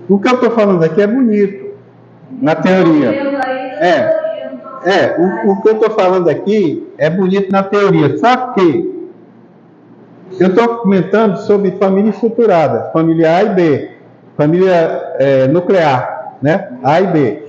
O que eu estou falando aqui é bonito, na teoria. O que eu estou falando aqui é bonito na teoria, só que eu estou comentando sobre família estruturada, família A e B, família nuclear, né? A e B.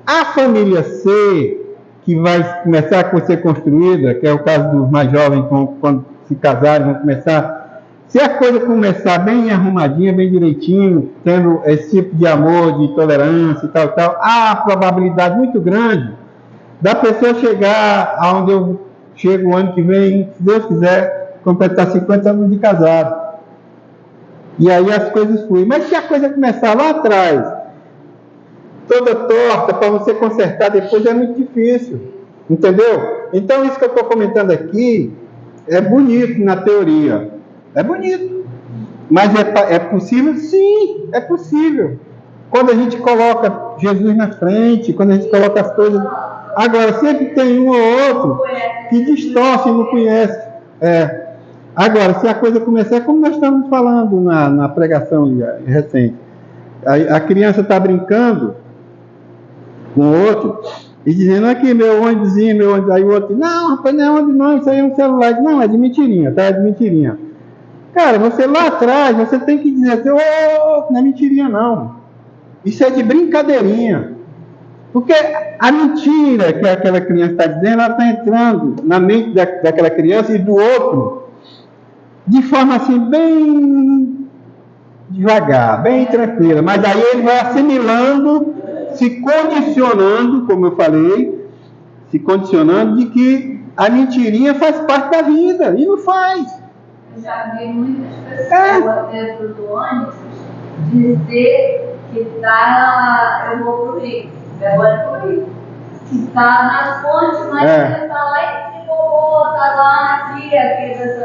A família C, que vai começar a ser construída, que é o caso dos mais jovens, quando se casarem, vão começar. Se a coisa começar bem arrumadinha, bem direitinho, tendo esse tipo de amor, de tolerância e tal, há a probabilidade muito grande da pessoa chegar aonde eu chego o ano que vem, se Deus quiser, completar 50 anos de casado. E aí as coisas fluem. Mas se a coisa começar lá atrás, toda torta, para você consertar depois é muito difícil. Entendeu? Então isso que eu estou comentando aqui é bonito na teoria. É bonito. Mas é possível? Sim, é possível. Quando a gente coloca Jesus na frente, quando a gente coloca as coisas... Agora, sempre tem um ou outro que distorce e não conhece. Agora, se a coisa começar, como nós estamos falando na pregação recente, a criança está brincando com o outro e dizendo aqui, meu ônibusinho, meu ônibus. Aí o outro, não, rapaz, não é ônibus não, isso aí é um celular. Não, é de mentirinha, tá? É de mentirinha. Cara, você lá atrás, você tem que dizer assim, não é mentirinha não. Isso é de brincadeirinha. Porque a mentira que aquela criança está dizendo, ela está entrando na mente daquela criança e do outro de forma assim, bem devagar, bem tranquila. Mas aí ele vai assimilando, se condicionando, como eu falei, se condicionando de que a mentirinha faz parte da vida. E não faz. Eu já vi muitas pessoas dentro do ônibus dizer que eu vou pro Rio. Que está na fonte, mas ele está lá em cima, está lá aqui da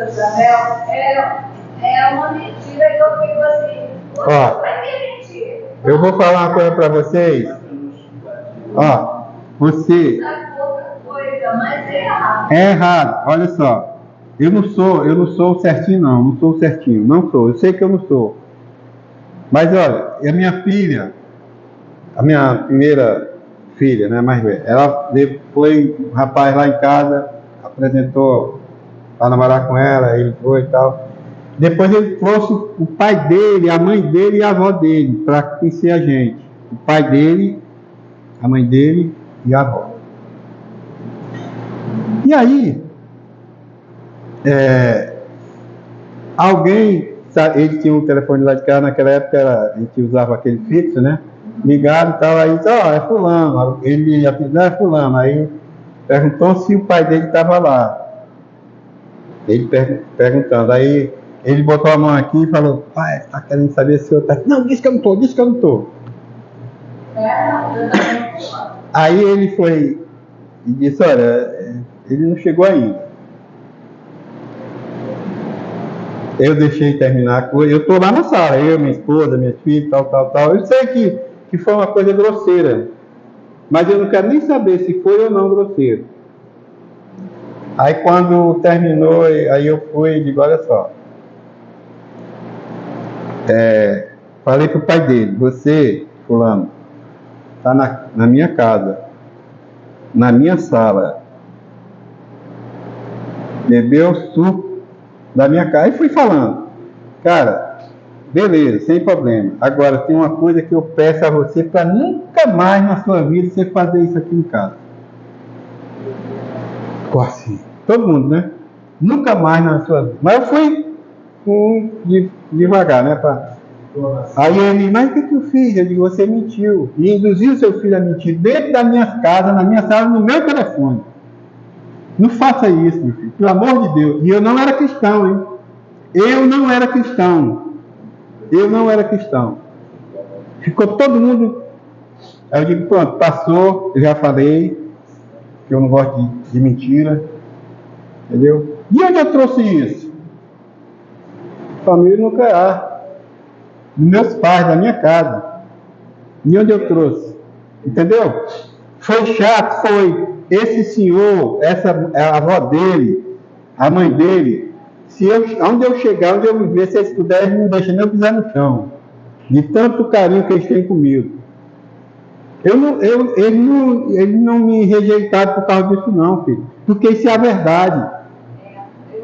Isabel. É uma mentira que eu fico assim. Vai ter mentira. Eu vou falar uma coisa para vocês. Você. É pouca coisa, mas é errado. É errado, olha só. Eu não sou certinho, não sou certinho, não sou. Eu sei que eu não sou. Mas olha, a minha filha, a minha primeira filha, né, mais velha, ela foi um rapaz lá em casa, apresentou para namorar com ela, ele foi e tal. Depois ele trouxe o pai dele, a mãe dele e a avó dele para conhecer a gente. O pai dele, a mãe dele e a avó. E aí, ele tinha um telefone lá de casa, naquela época a gente usava aquele fixo, né? Ligaram e tal, aí disse, é fulano, ele ia pedir, é fulano, aí perguntou se o pai dele estava lá, ele perguntando, aí ele botou a mão aqui e falou, pai, tá querendo saber se eu tá, não, diz que eu não estou. Aí ele foi e disse, olha, ele não chegou ainda. Eu deixei terminar a coisa, eu estou lá na sala, eu, minha esposa, minha filha, tal. Eu sei que foi uma coisa grosseira, mas eu não quero nem saber se foi ou não grosseiro. Aí quando terminou, aí eu fui e digo, olha só, falei para o pai dele, você, fulano, está na minha casa, na minha sala, bebeu suco da minha casa. E fui falando, cara, beleza, sem problema. Agora, tem uma coisa que eu peço a você para nunca mais na sua vida você fazer isso aqui em casa. Ficou assim. Todo mundo, né? Nunca mais na sua vida. Mas eu fui devagar, né? Aí ele, mas o que eu fiz? Eu digo, você mentiu. E induziu seu filho a mentir dentro da minha casa, na minha sala, no meu telefone. Não faça isso, meu filho, pelo amor de Deus. E eu não era cristão, hein? Eu não era cristão. Ficou todo mundo. Aí eu digo, pronto, passou, eu já falei que eu não gosto de mentira. Entendeu? E onde eu trouxe isso? Família nuclear. Dos meus pais, da minha casa. E onde eu trouxe? Entendeu? Foi chato, foi. Esse senhor, a avó dele, a mãe dele, onde eu chegar, onde eu viver, se eles puderem, não deixam nem eu pisar no chão. De tanto carinho que eles têm comigo. Eles não me rejeitaram por causa disso não, filho. Porque isso é a verdade.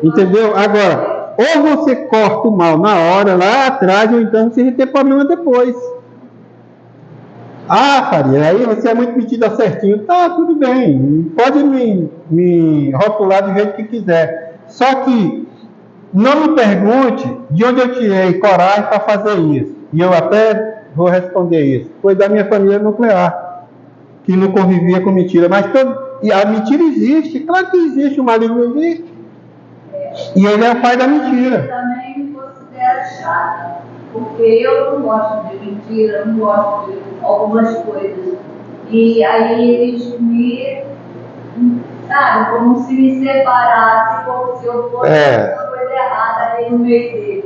Entendeu? Agora, ou você corta o mal na hora, lá atrás, ou então você vai ter problema depois. Ah, Faria, aí você é muito metido certinho. Tá, tudo bem. Pode me rotular do jeito que quiser. Só que não me pergunte de onde eu tirei coragem para fazer isso. E eu até vou responder isso. Foi da minha família nuclear, que não convivia com mentira. Mas e a mentira existe. Claro que existe, o maligno existe. E ele é o pai da mentira. Eu também me considero chata. Porque eu não gosto de mentira, eu não gosto de algumas coisas. E aí eles sabe, como se me separassem, como se eu fosse uma coisa errada aí no meio deles.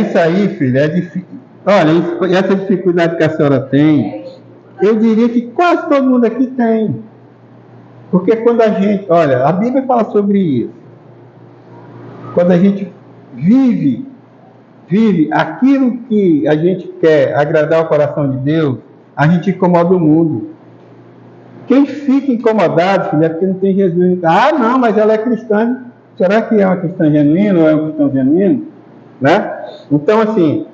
Isso aí, filho, é difícil. Olha, essa dificuldade que a senhora tem, eu diria que quase todo mundo aqui tem. Porque quando a gente, olha, a Bíblia fala sobre isso. Quando a gente vive aquilo que a gente quer agradar o coração de Deus, a gente incomoda o mundo. Quem fica incomodado, filho, é porque não tem Jesus. Ah, não, mas ela é cristã. Será que é uma cristã genuína ou é um cristão genuíno? Né? Então, assim,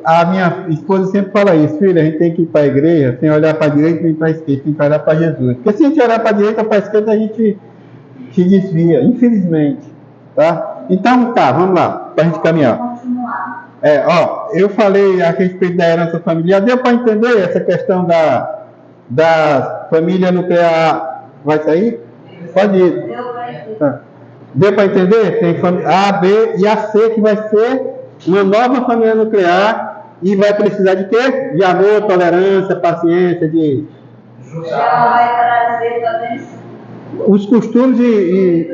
a minha esposa sempre fala isso, filha, a gente tem que ir para a igreja sem olhar para a direita nem para a esquerda, tem que olhar para Jesus. Porque se a gente olhar para a direita ou para a esquerda, a gente se desvia, infelizmente. Tá? Então, tá, vamos lá, para a gente caminhar. Eu falei a respeito da herança familiar. Deu para entender essa questão da família nuclear? Vai sair? Pode ir. Deu para entender? Tem A, B e a C, que vai ser uma nova família nuclear e vai precisar de quê? De amor, tolerância, paciência, de... Já vai trazer também os costumes e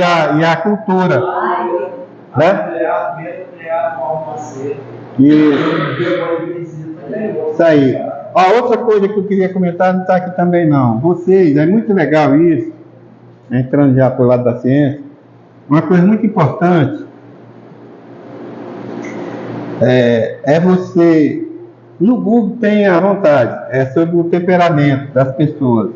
a cultura. Né? Isso aí. Outra coisa que eu queria comentar não está aqui também não. Vocês, é muito legal isso, entrando já para o lado da ciência, uma coisa muito importante é você, no Google tem à vontade, é sobre o temperamento das pessoas.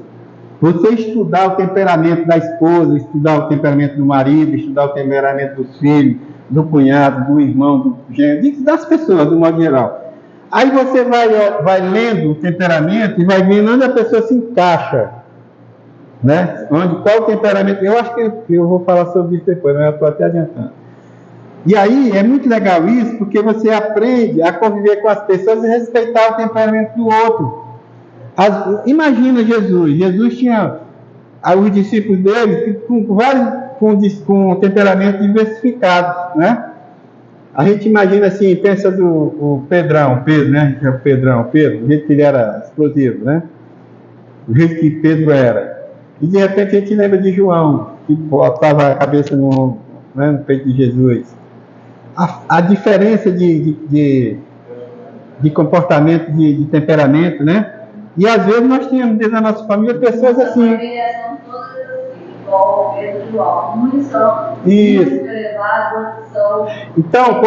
Você estudar o temperamento da esposa, estudar o temperamento do marido, estudar o temperamento dos filhos, do cunhado, do irmão, do gênero, das pessoas, do modo geral. Aí você vai lendo o temperamento e vai vendo onde a pessoa se encaixa. Né? Qual o temperamento? Eu acho que eu vou falar sobre isso depois, mas eu estou até adiantando. E aí é muito legal isso, porque você aprende a conviver com as pessoas e respeitar o temperamento do outro. Imagina Jesus tinha os discípulos dele com temperamentos diversificados, né? A gente imagina assim, pensa o Pedro, né? Pedro, do jeito que ele era explosivo, né? Do jeito que Pedro era. E de repente a gente lembra de João, que botava a cabeça no peito de Jesus. A diferença de comportamento, de temperamento, né? E às vezes nós tínhamos dentro da nossa família pessoas assim. São todas assim, igual o Pedro e João. Uns são muito elevados, outros são. Então,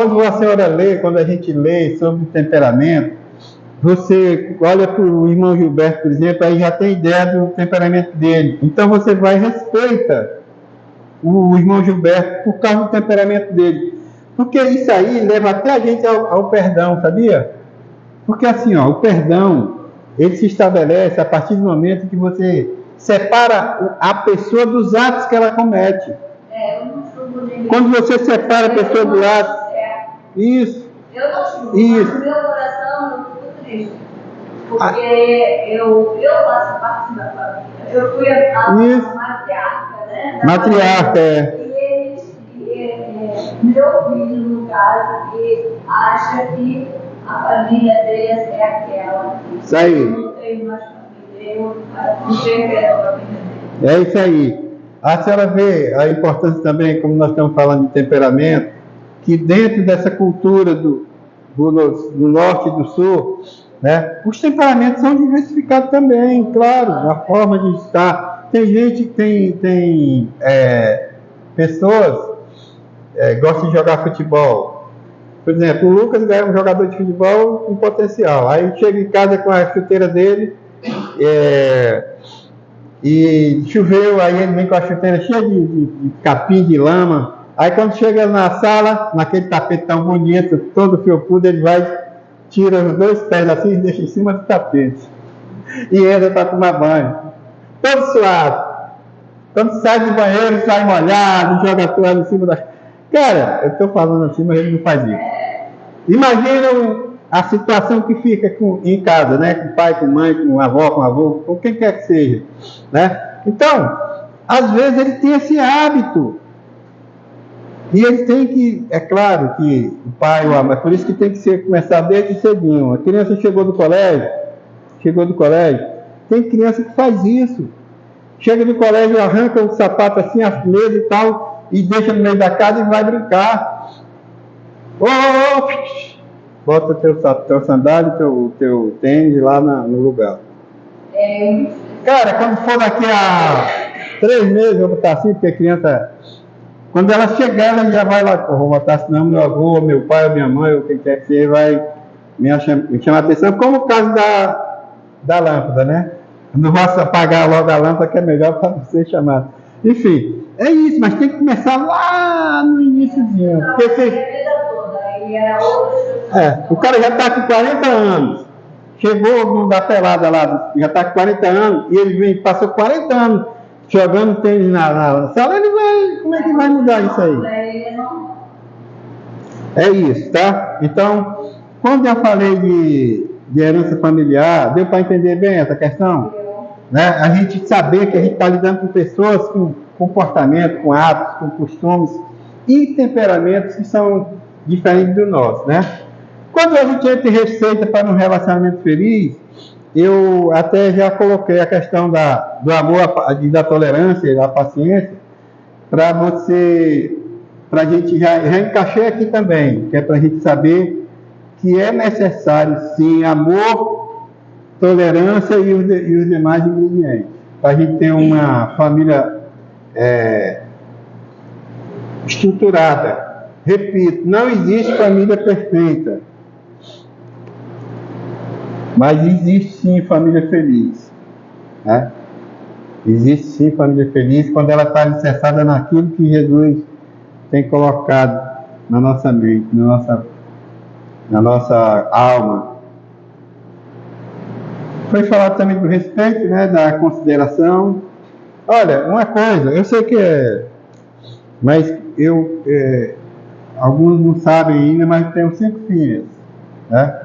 quando a gente lê sobre temperamento, você olha para o irmão Gilberto, por exemplo, aí já tem ideia do temperamento dele. Então você vai e respeita o irmão Gilberto por causa do temperamento dele. Porque isso aí leva até a gente ao perdão, sabia? Porque assim, ó, o perdão, ele se estabelece a partir do momento que você separa a pessoa dos atos que ela comete. Eu não sou bonita. Quando você separa a pessoa do ato, isso. Eu não julgo, Isso. mas no meu coração eu fico triste. Porque eu faço parte da família. Eu fui a Isso. matriarca, né? da Matriarca, família. Meu filho, no caso, que acha que a família deles é aquela. Isso aí. Eu não tenho mais família, eu não tenho que a família dele. É isso aí. A senhora vê a importância também, como nós estamos falando de temperamento, que dentro dessa cultura do norte e do sul, né, os temperamentos são diversificados também, claro, a forma de estar. Tem gente que tem pessoas que gostam de jogar futebol. Por exemplo, o Lucas é um jogador de futebol com potencial. Aí chega em casa com a chuteira dele, e choveu, aí ele vem com a chuteira cheia de capim, de lama. Aí quando chega na sala, naquele tapete tão bonito, todo felpudo, ele vai, tira os dois pés assim e deixa em cima do tapete. E entra para tomar banho. Todo suado. Quando sai do banheiro, sai molhado, joga a toalha em cima da... Cara, eu estou falando assim, mas ele não faz isso. Imagina a situação que fica em casa, né? Com pai, com mãe, com avó, com avô, com quem quer que seja, né? Então, às vezes ele tem esse hábito. E ele tem que, é claro que o pai, mas por isso que tem que começar desde cedinho. A criança chegou do colégio, tem criança que faz isso. Chega do colégio, arranca o sapato assim, as mesas e tal, e deixa no meio da casa e vai brincar. Bota teu sandália, teu tênis lá no lugar. Cara, quando for daqui a 3 meses, eu vou botar assim, porque a criança... Quando ela chegar, ela já vai lá, vou botar senão meu avô, meu pai, minha mãe, ou quem quer que seja, vai me chamar a atenção, como o caso da lâmpada, né? Não posso apagar logo a lâmpada, que é melhor para não ser chamado. Enfim, é isso, mas tem que começar lá no iníciozinho. O cara já está com 40 anos, chegou da pelada lá, já está com 40 anos, e ele passou 40 anos jogando tênis na sala, ele vai, como é que vai mudar isso aí? É isso, tá? Então, quando eu falei de herança familiar, deu para entender bem essa questão? Né? A gente saber que a gente está lidando com pessoas com comportamento, com hábitos, com costumes e temperamentos que são diferentes do nosso, né? Quando a gente entra em receita para um relacionamento feliz, eu até já coloquei a questão do amor, da tolerância e da paciência, para a gente já encaixei aqui também, que é para a gente saber que é necessário, sim, amor, tolerância e os demais ingredientes, para a gente ter uma família estruturada. Repito, não existe família perfeita, mas existe sim família feliz, né? Existe sim família feliz quando ela está alicerçada naquilo que Jesus tem colocado na nossa mente, na nossa alma. Foi falado também do respeito, né? Da consideração. Olha, uma coisa, eu sei que mas alguns não sabem ainda, mas eu tenho 5 filhas, né?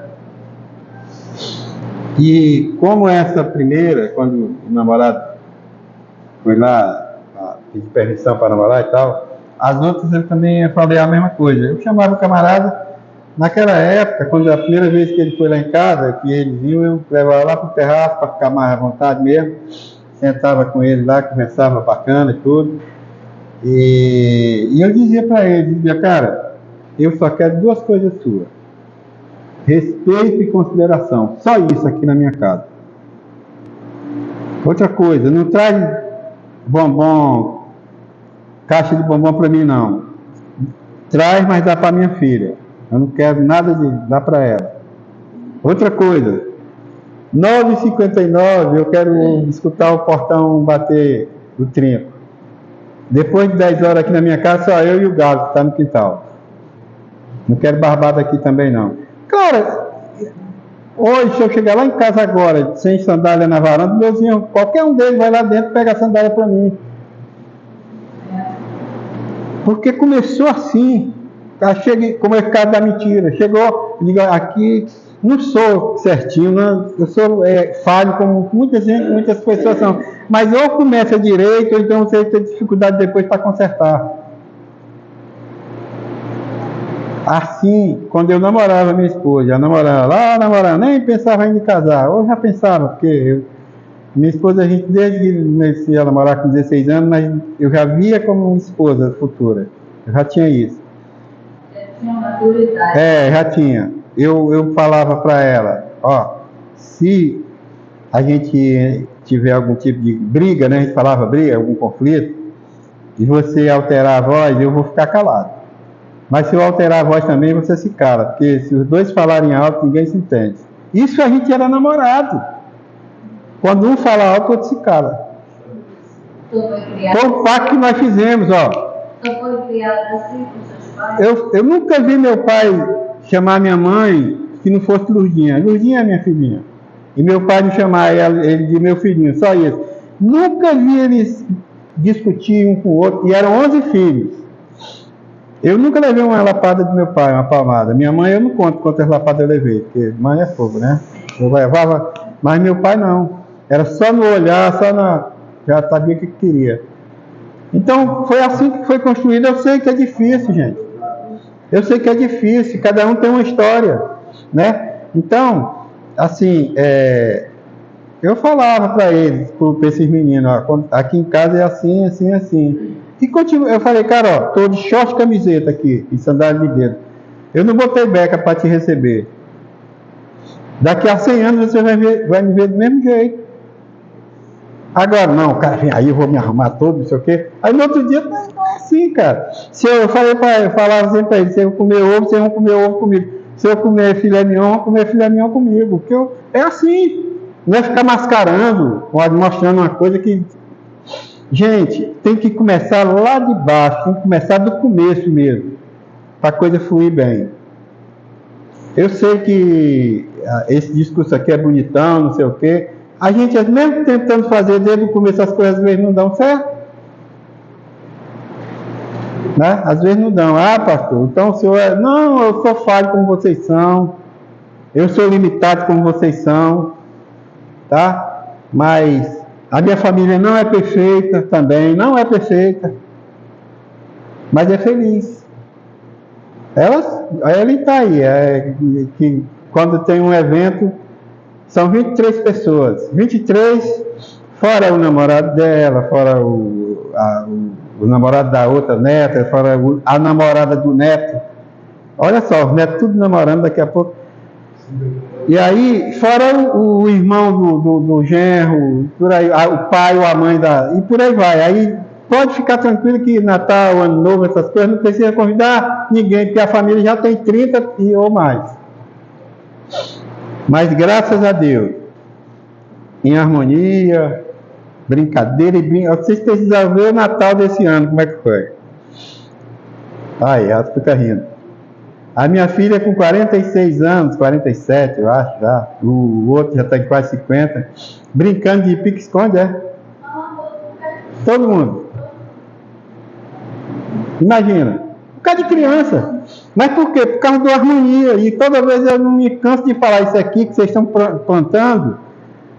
E como essa primeira, quando o namorado foi lá pedir permissão para namorar e tal, as outras eu também falei a mesma coisa. Eu chamava o camarada, naquela época, quando a primeira vez que ele foi lá em casa, que ele viu, eu levava lá para o terraço para ficar mais à vontade mesmo, sentava com ele lá, conversava bacana e tudo. E eu dizia para ele, cara, eu só quero 2 coisas suas: respeito e consideração. Só isso aqui na minha casa. Outra coisa, não traz bombom, caixa de bombom para mim, não. Traz, mas dá para minha filha. Eu não quero nada de dar para ela. Outra coisa, 9h59 eu quero escutar o portão bater o trinco. Depois de 10 horas aqui na minha casa, só eu e o galo que está no quintal. Não quero barbada aqui também não. Cara, hoje se eu chegar lá em casa agora, sem sandália na varanda, meus irmãos, qualquer um deles vai lá dentro e pega a sandália para mim. Porque começou assim. Cheguei, como é caso da mentira. Chegou, digo, aqui não sou certinho, não, eu sou falho, como muitas pessoas são. Mas ou começa direito, ou então você tem dificuldade depois para consertar. Assim, quando eu namorava minha esposa, eu namorava, nem pensava em me casar. Eu já pensava, porque minha esposa, a gente desde que comecei a namorar com 16 anos, mas eu já via como uma esposa futura. Eu já tinha isso. Tinha maturidade. Já tinha. Eu falava para ela, se a gente tiver algum tipo de briga, né? A gente falava briga, algum conflito, e você alterar a voz, eu vou ficar calado. Mas se eu alterar a voz também, você se cala, porque se os dois falarem alto, ninguém se entende. Isso a gente era namorado. Quando um fala alto, o outro se cala. Foi o pacto que nós fizemos, Tu foi criado assim com seus pais? Eu nunca vi meu pai chamar minha mãe que não fosse Lurdinha. Lurdinha é minha filhinha. E meu pai me chamar ele de meu filhinho, só isso. Nunca vi eles discutir um com o outro. E eram 11 filhos. Eu nunca levei uma lapada do meu pai, uma palmada. Minha mãe eu não conto quantas lapadas eu levei, porque mãe é fogo, né? Eu levava, mas meu pai não. Era só no olhar, já sabia o que queria. Então, foi assim que foi construído. Eu sei que é difícil, gente. Eu sei que é difícil, cada um tem uma história, né? Então, assim, eu falava para eles, para esses meninos, aqui em casa é assim, assim, assim. E eu falei, cara, tô de short e camiseta aqui, e sandália de dedo. Eu não botei beca para te receber. Daqui a 100 anos você vai me ver do mesmo jeito. Agora, não, cara, aí eu vou me arrumar todo, não sei o quê. Aí no outro dia, não é assim, cara. Se eu falava sempre para ele, se eu comer ovo, vocês vão comer ovo comigo. Se eu comer filé mignon, vão comer filé mignon comigo. Porque é assim. Não é ficar mascarando, mostrando uma coisa que... Gente, tem que começar lá de baixo, tem que começar do começo mesmo, para a coisa fluir bem. Eu sei que esse discurso aqui é bonitão, não sei o quê. A gente, mesmo tentando fazer desde o começo, as coisas às vezes não dão certo. Né? Às vezes não dão. Pastor, então o senhor não, eu sou falho como vocês são. Eu sou limitado como vocês são. Tá? Mas a minha família não é perfeita também, não é perfeita. Mas é feliz. Ela está aí. Que quando tem um evento, são 23 pessoas. 23, fora o namorado dela, fora o namorado da outra neta, fora a namorada do neto. Olha só, os netos tudo namorando daqui a pouco. E aí, fora o irmão do genro, por aí, o pai ou a mãe e por aí vai. Aí pode ficar tranquilo que Natal, Ano Novo, essas coisas, não precisa convidar ninguém, porque a família já tem 30 ou mais. Mas graças a Deus, em harmonia, brincadeira e vocês precisam ver o Natal desse ano, como é que foi. Aí, ela fica rindo. A minha filha com 46 anos, 47 eu acho já, o outro já está em quase 50, brincando de pique-esconde, Todo mundo. Imagina, por causa de criança. Mas por quê? Por causa da harmonia. E toda vez eu não me canso de falar isso aqui que vocês estão plantando,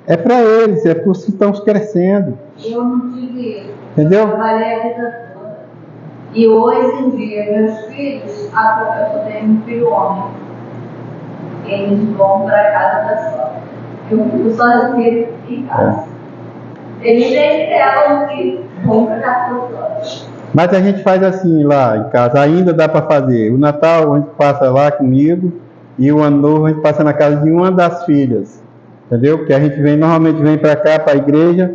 é para eles, é por que estão crescendo. Eu não tive isso. Entendeu? Eu trabalhei a vida toda. E hoje em dia, meus filhos, eu tenho um filho homem. Eles vão para casa da sogra. Eu fico sozinha em casa. Eles nem ela que vão para casa da sogra. Mas a gente faz assim lá em casa, ainda dá para fazer. O Natal a gente passa lá comigo e o Ano Novo a gente passa na casa de uma das filhas. Entendeu? Porque a gente normalmente vem para cá, para a igreja.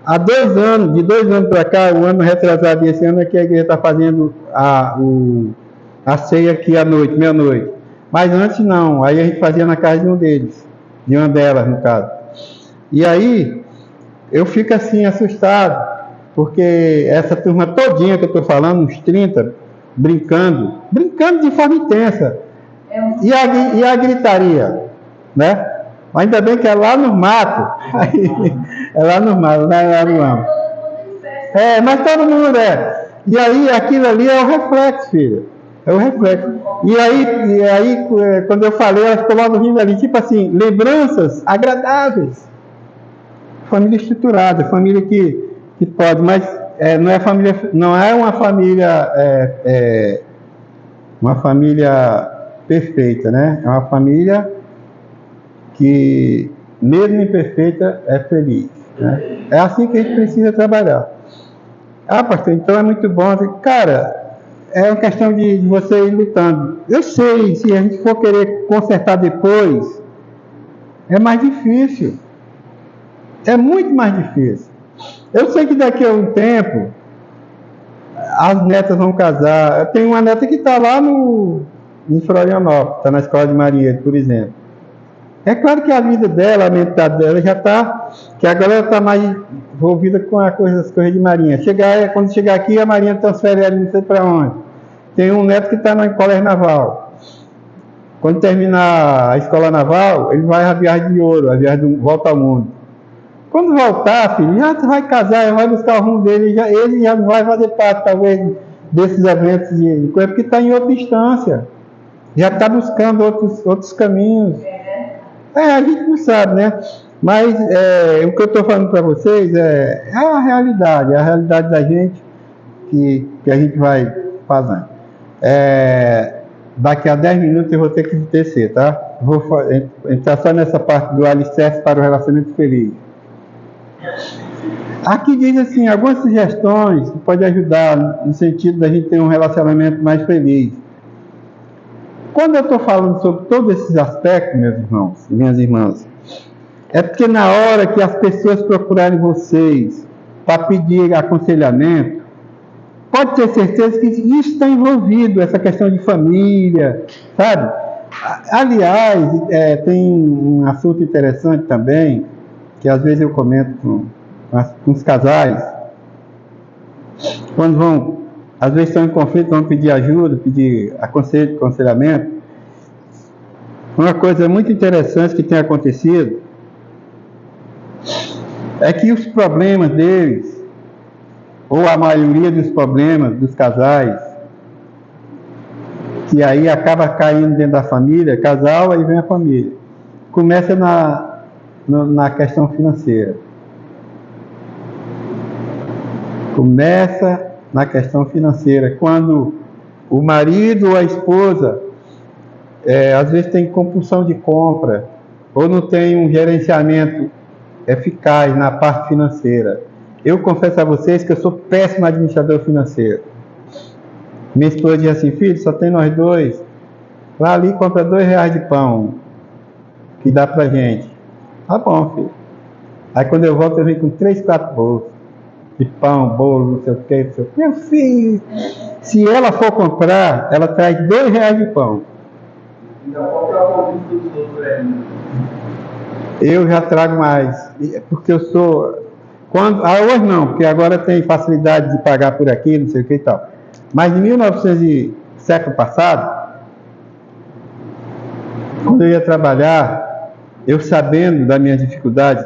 Há 2 anos, de 2 anos para cá, o ano retrasado desse ano é que a igreja está fazendo a ceia aqui à noite, meia-noite. Mas antes não, aí a gente fazia na casa de um deles, de uma delas no caso. E aí, eu fico assim, assustado, porque essa turma todinha que eu estou falando, uns 30, brincando de forma intensa. E a gritaria, né? Ainda bem que é lá no mato. É lá no mato, não é lá no âmbito. Mas todo mundo é. E aí, aquilo ali é o reflexo, filho. É o reflexo. E aí quando eu falei, ela ficou logo rindo ali, tipo assim, lembranças agradáveis. Família estruturada, família que pode, mas não é uma família perfeita, né? É uma família que, mesmo imperfeita, é feliz, né? É assim que a gente precisa trabalhar. Ah, pastor, então é muito bom. Cara, é uma questão de você ir lutando. Eu sei, se a gente for querer consertar depois, é mais difícil. É muito mais difícil. Eu sei que daqui a um tempo, as netas vão casar. Eu tenho uma neta que está lá em Florianópolis, está na escola de marinheiro, por exemplo. É claro que a vida dela, a mentalidade dela já está, que agora ela está mais envolvida com as coisas de marinha. Quando chegar aqui, a marinha transfere ela não sei para onde. Tem um neto que está no colégio naval. Quando terminar a escola naval, ele vai à viagem de ouro, a viagem de volta ao mundo. Quando voltar, filho, já vai casar, vai buscar o rumo dele, ele já não vai fazer parte, talvez, desses eventos de coisa, porque está em outra instância. Já está buscando outros caminhos. A gente não sabe, né? Mas o que eu estou falando para vocês é a realidade da gente que a gente vai fazendo. Daqui a 10 minutos eu vou ter que descer, tá? Vou entrar só nessa parte do alicerce para o relacionamento feliz. Aqui diz assim, algumas sugestões que podem ajudar no sentido da gente ter um relacionamento mais feliz. Quando eu estou falando sobre todos esses aspectos, meus irmãos e minhas irmãs, é porque na hora que as pessoas procurarem vocês para pedir aconselhamento, pode ter certeza que isso está envolvido, essa questão de família, sabe? Aliás, tem um assunto interessante também, que às vezes eu comento com os casais, quando às vezes estão em conflito, vão pedir ajuda, pedir aconselhamento. Uma coisa muito interessante que tem acontecido é que os problemas deles, ou a maioria dos problemas dos casais, que aí acaba caindo dentro da família, casal, aí vem a família, começa na questão financeira. Começa na questão financeira, quando o marido ou a esposa às vezes tem compulsão de compra ou não tem um gerenciamento eficaz na parte financeira. Eu confesso a vocês que eu sou péssimo administrador financeiro. Minha esposa diz assim, filho, só tem nós dois, lá ali compra R$2 de pão que dá pra gente. Tá bom, filho. Aí quando eu volto eu venho com 3, 4 bolsas de pão, bolo, não sei o que. Meu filho, se ela for comprar, ela traz R$2 de pão. Então, comprar um pouquinho dos outros ainda. Eu já trago mais, porque eu sou... hoje não, porque agora tem facilidade de pagar por aqui, não sei o que e tal. Mas em 1900 século passado, quando eu ia trabalhar, eu sabendo da minha dificuldade,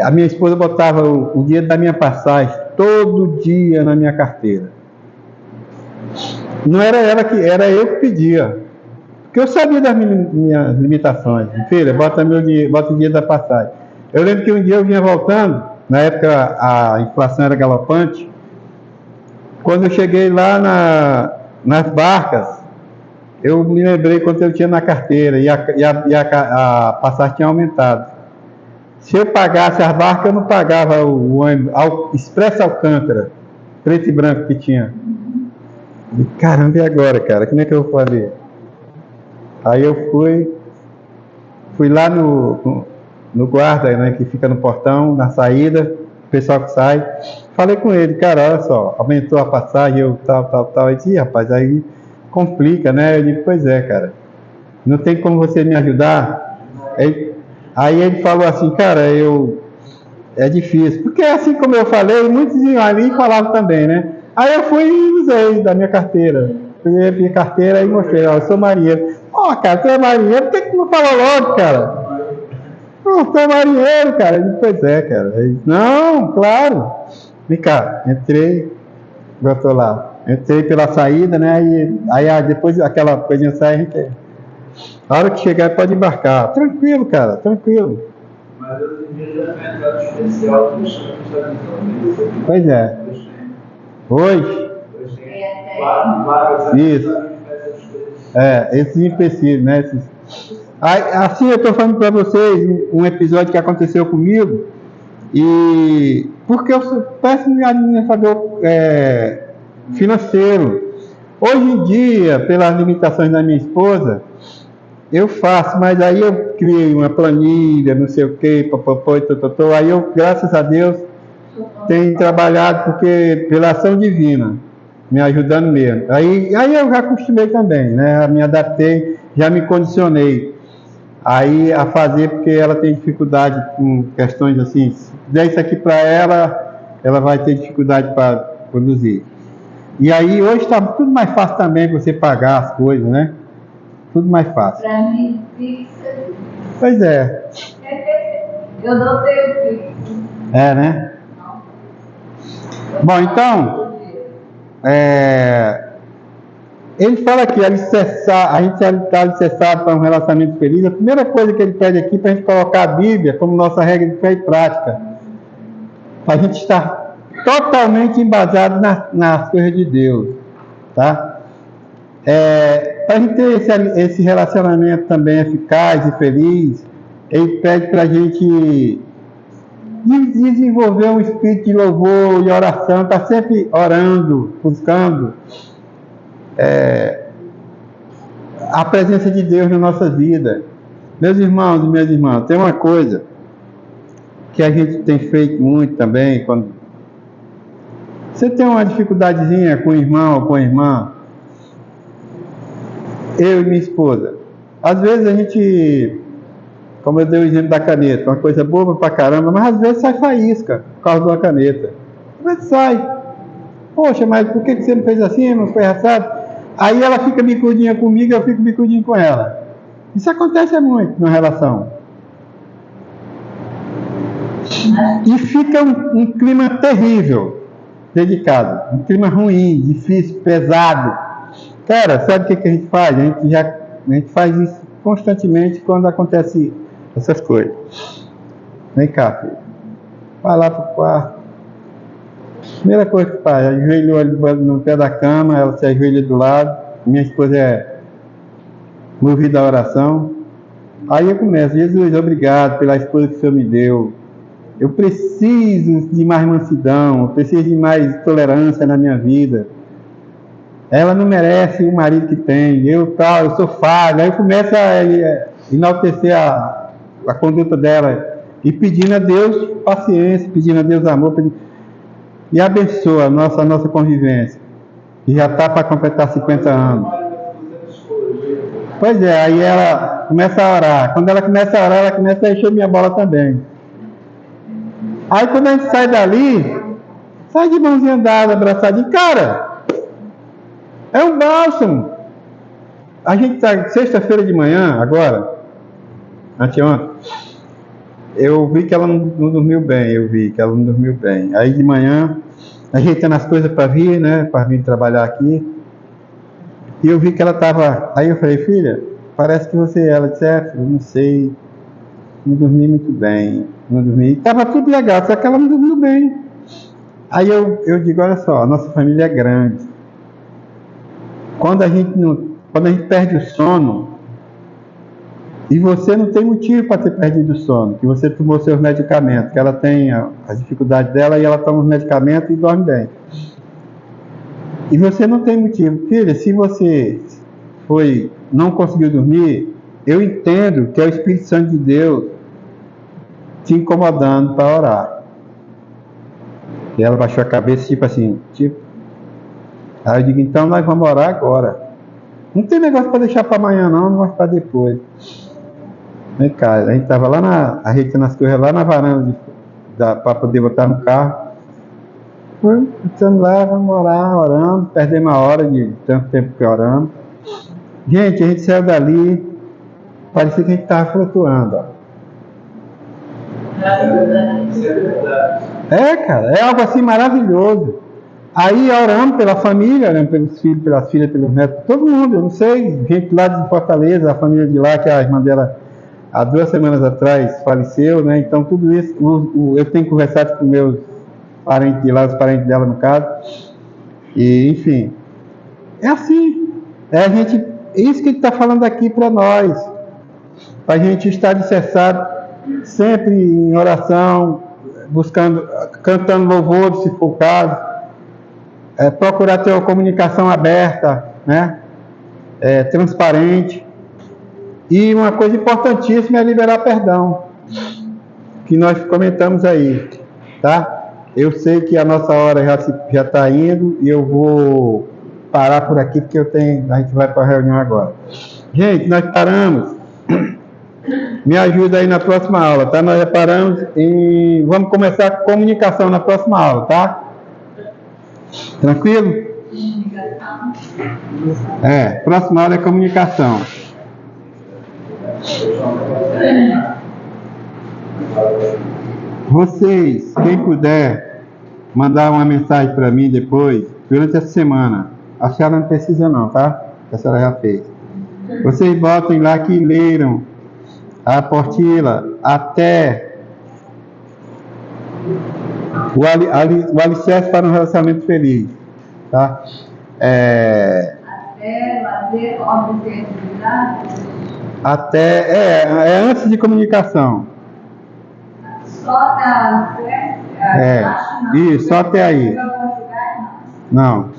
a minha esposa botava o dinheiro da minha passagem todo dia na minha carteira. Não era ela era eu que pedia. Porque eu sabia das minhas limitações. Filha, bota o dinheiro da passagem. Eu lembro que um dia eu vinha voltando, na época a inflação era galopante. Quando eu cheguei lá nas barcas, eu me lembrei quanto eu tinha na carteira e a passagem tinha aumentado. Se eu pagasse as barcas, eu não pagava o Expresso Alcântara, preto e branco que tinha. E, caramba, e agora, cara? Como é que eu vou fazer? Aí eu fui lá no guarda, né, que fica no portão, na saída, o pessoal que sai. Falei com ele, cara, olha só, aumentou a passagem, eu tal. Ele disse, rapaz, aí complica, né? Eu disse, pois é, cara. Não tem como você me ajudar? Aí ele falou assim, cara, é difícil. Porque assim como eu falei, muitos iam ali e falavam também, né? Aí eu fui e usei da minha carteira. Peguei a minha carteira e mostrei, ó, eu sou marinheiro. Ó, cara, tu é marinheiro, por que tu não falou logo, cara? Pô, tu é marinheiro, cara. Eu disse, pois é, cara. Ele disse, não, claro. Vem cá, entrei, botou lá. Entrei pela saída, né? Aí depois aquela coisinha sai, a gente... A hora que chegar pode embarcar. Tranquilo, cara, tranquilo. Mas hoje em dia já tem entrada especial que chama de Pois é. Hoje, vagas isso. Esses empecilhos, né? Assim, eu estou falando para vocês um episódio que aconteceu comigo, e porque eu sou péssimo administrador financeiro. Hoje em dia, pelas limitações da minha esposa, eu faço, mas aí eu criei uma planilha, não sei o que, aí eu, graças a Deus, tenho trabalhado pela ação divina, me ajudando mesmo. Aí eu já acostumei também, né? Me adaptei, já me condicionei aí a fazer, porque ela tem dificuldade com questões assim. Se der isso aqui para ela vai ter dificuldade para produzir. E aí hoje está tudo mais fácil também você pagar as coisas, né? Tudo mais fácil. Para mim, fixa. Pois é. Eu não tenho fixa. É, né? Bom, então, ele fala que a gente está alicerçado para um relacionamento feliz. A primeira coisa que ele pede aqui para a gente colocar a Bíblia como nossa regra de fé e prática, para a gente estar totalmente embasado nas coisas de Deus, tá? Para a gente ter esse relacionamento também eficaz e feliz, ele pede para a gente desenvolver um espírito de louvor e oração, está sempre orando, buscando a presença de Deus na nossa vida. Meus irmãos e minhas irmãs, tem uma coisa que a gente tem feito muito também, quando você tem uma dificuldadezinha com o irmão ou com a irmã, eu e minha esposa, às vezes a gente, como eu dei o exemplo da caneta, uma coisa boba pra caramba, mas às vezes sai faísca por causa de uma caneta. Às vezes sai. Poxa, mas por que você não fez assim, não foi assado? Aí ela fica bicudinha comigo, eu fico bicudinho com ela. Isso acontece muito na relação. E fica um clima terrível dedicado, um clima ruim, difícil, pesado. Cara, sabe o que a gente faz? A gente faz isso constantemente quando acontece essas coisas. Vem cá, filho. Vai lá pro quarto. Primeira coisa que faz, ajoelha no pé da cama, ela se ajoelha do lado. Minha esposa é movida à oração. Aí eu começo, Jesus, obrigado pela esposa que o Senhor me deu. Eu preciso de mais mansidão, eu preciso de mais tolerância na minha vida. Ela não merece o marido que tem, eu sou falho. Aí eu começo a enaltecer a conduta dela e pedindo a Deus paciência, pedindo a Deus amor, e abençoa a nossa convivência, que já está para completar 50 anos. Pois é, aí ela começa a orar. Quando ela começa a orar, ela começa a encher minha bola também. Aí quando a gente sai dali, sai de mãozinha dada, abraçadinho. Cara, é um bálsamo. A gente está sexta-feira de manhã, agora, anteontem, eu vi que ela não dormiu bem. Aí de manhã, ajeitando as coisas para vir, né, para vir trabalhar aqui, e eu vi que ela estava... Aí eu falei, filha, parece que você... Ela disse, eu não sei, não dormi muito bem, não dormi... Estava tudo legal, só que ela não dormiu bem. Aí eu digo, olha só, a nossa família é grande. Quando a gente perde o sono, e você não tem motivo para ter perdido o sono, que você tomou seus medicamentos, que ela tem a dificuldade dela e ela toma os medicamentos e dorme bem. E você não tem motivo. Filha, se você não conseguiu dormir, eu entendo que é o Espírito Santo de Deus te incomodando para orar. E ela baixou a cabeça, tipo assim, Aí eu digo, então nós vamos orar agora. Não tem negócio para deixar para amanhã não, mas para depois. Vem cá, a gente estava lá ajeitando as coisas lá na varanda para poder botar no carro. Estamos lá, vamos orar, orando, perdemos uma hora de tanto tempo que oramos. Gente, a gente saiu dali, parecia que a gente estava flutuando. Ó. Cara, é algo assim maravilhoso. Aí oramos pela família, oramos pelos filhos, pelas filhas, pelos netos, todo mundo, eu não sei, gente lá de Fortaleza, a família de lá, que a irmã dela há 2 semanas atrás faleceu, né? Então tudo isso, eu tenho conversado com meus parentes de lá, os parentes dela no caso, e enfim, é assim, isso que ele está falando aqui para nós, para a gente estar alicerçado sempre em oração, buscando, cantando louvores se for o caso, procurar ter uma comunicação aberta, né? Transparente. E uma coisa importantíssima é liberar perdão, que nós comentamos aí, tá? Eu sei que a nossa hora já está indo e eu vou parar por aqui porque a gente vai para a reunião agora. Gente, nós paramos. Me ajuda aí na próxima aula, tá? Nós já paramos e vamos começar a comunicação na próxima aula, tá? Tranquilo? Próxima aula é comunicação. Vocês, quem puder mandar uma mensagem para mim depois, durante essa semana, a senhora não precisa não, tá? A senhora já fez. Vocês botem lá que leram a apostila até o alicerce para um relacionamento feliz, tá? Até fazer objetividade. Até antes de comunicação. Só até isso, só até aí. Não.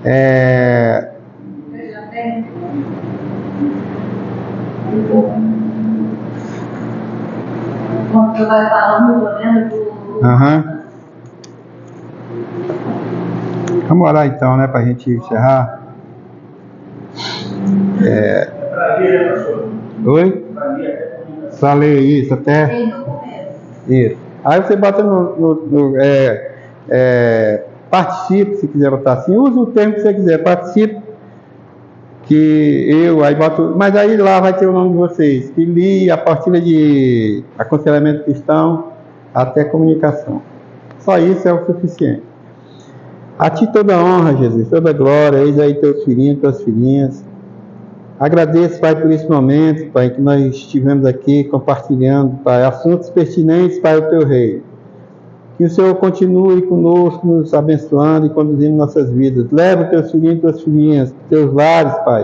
Você já tem? Quando você vai falando, eu lembro do. Vamos orar então, né, para a gente encerrar. Oi? Só ler isso até. Isso. Aí você bota participe, se quiser botar assim, use o termo que você quiser, participe, aí boto, mas aí lá vai ter o nome de vocês, que li a partilha de aconselhamento cristão até comunicação. Só isso é o suficiente. A ti toda honra, Jesus, toda glória, eis aí teus filhinhos, tuas filhinhas. Agradeço, Pai, por esse momento, Pai, que nós estivemos aqui compartilhando, Pai, assuntos pertinentes para o teu reino. Que o Senhor continue conosco, nos abençoando e conduzindo nossas vidas. Leva os teus filhinhos e tuas filhinhas, teus lares, Pai,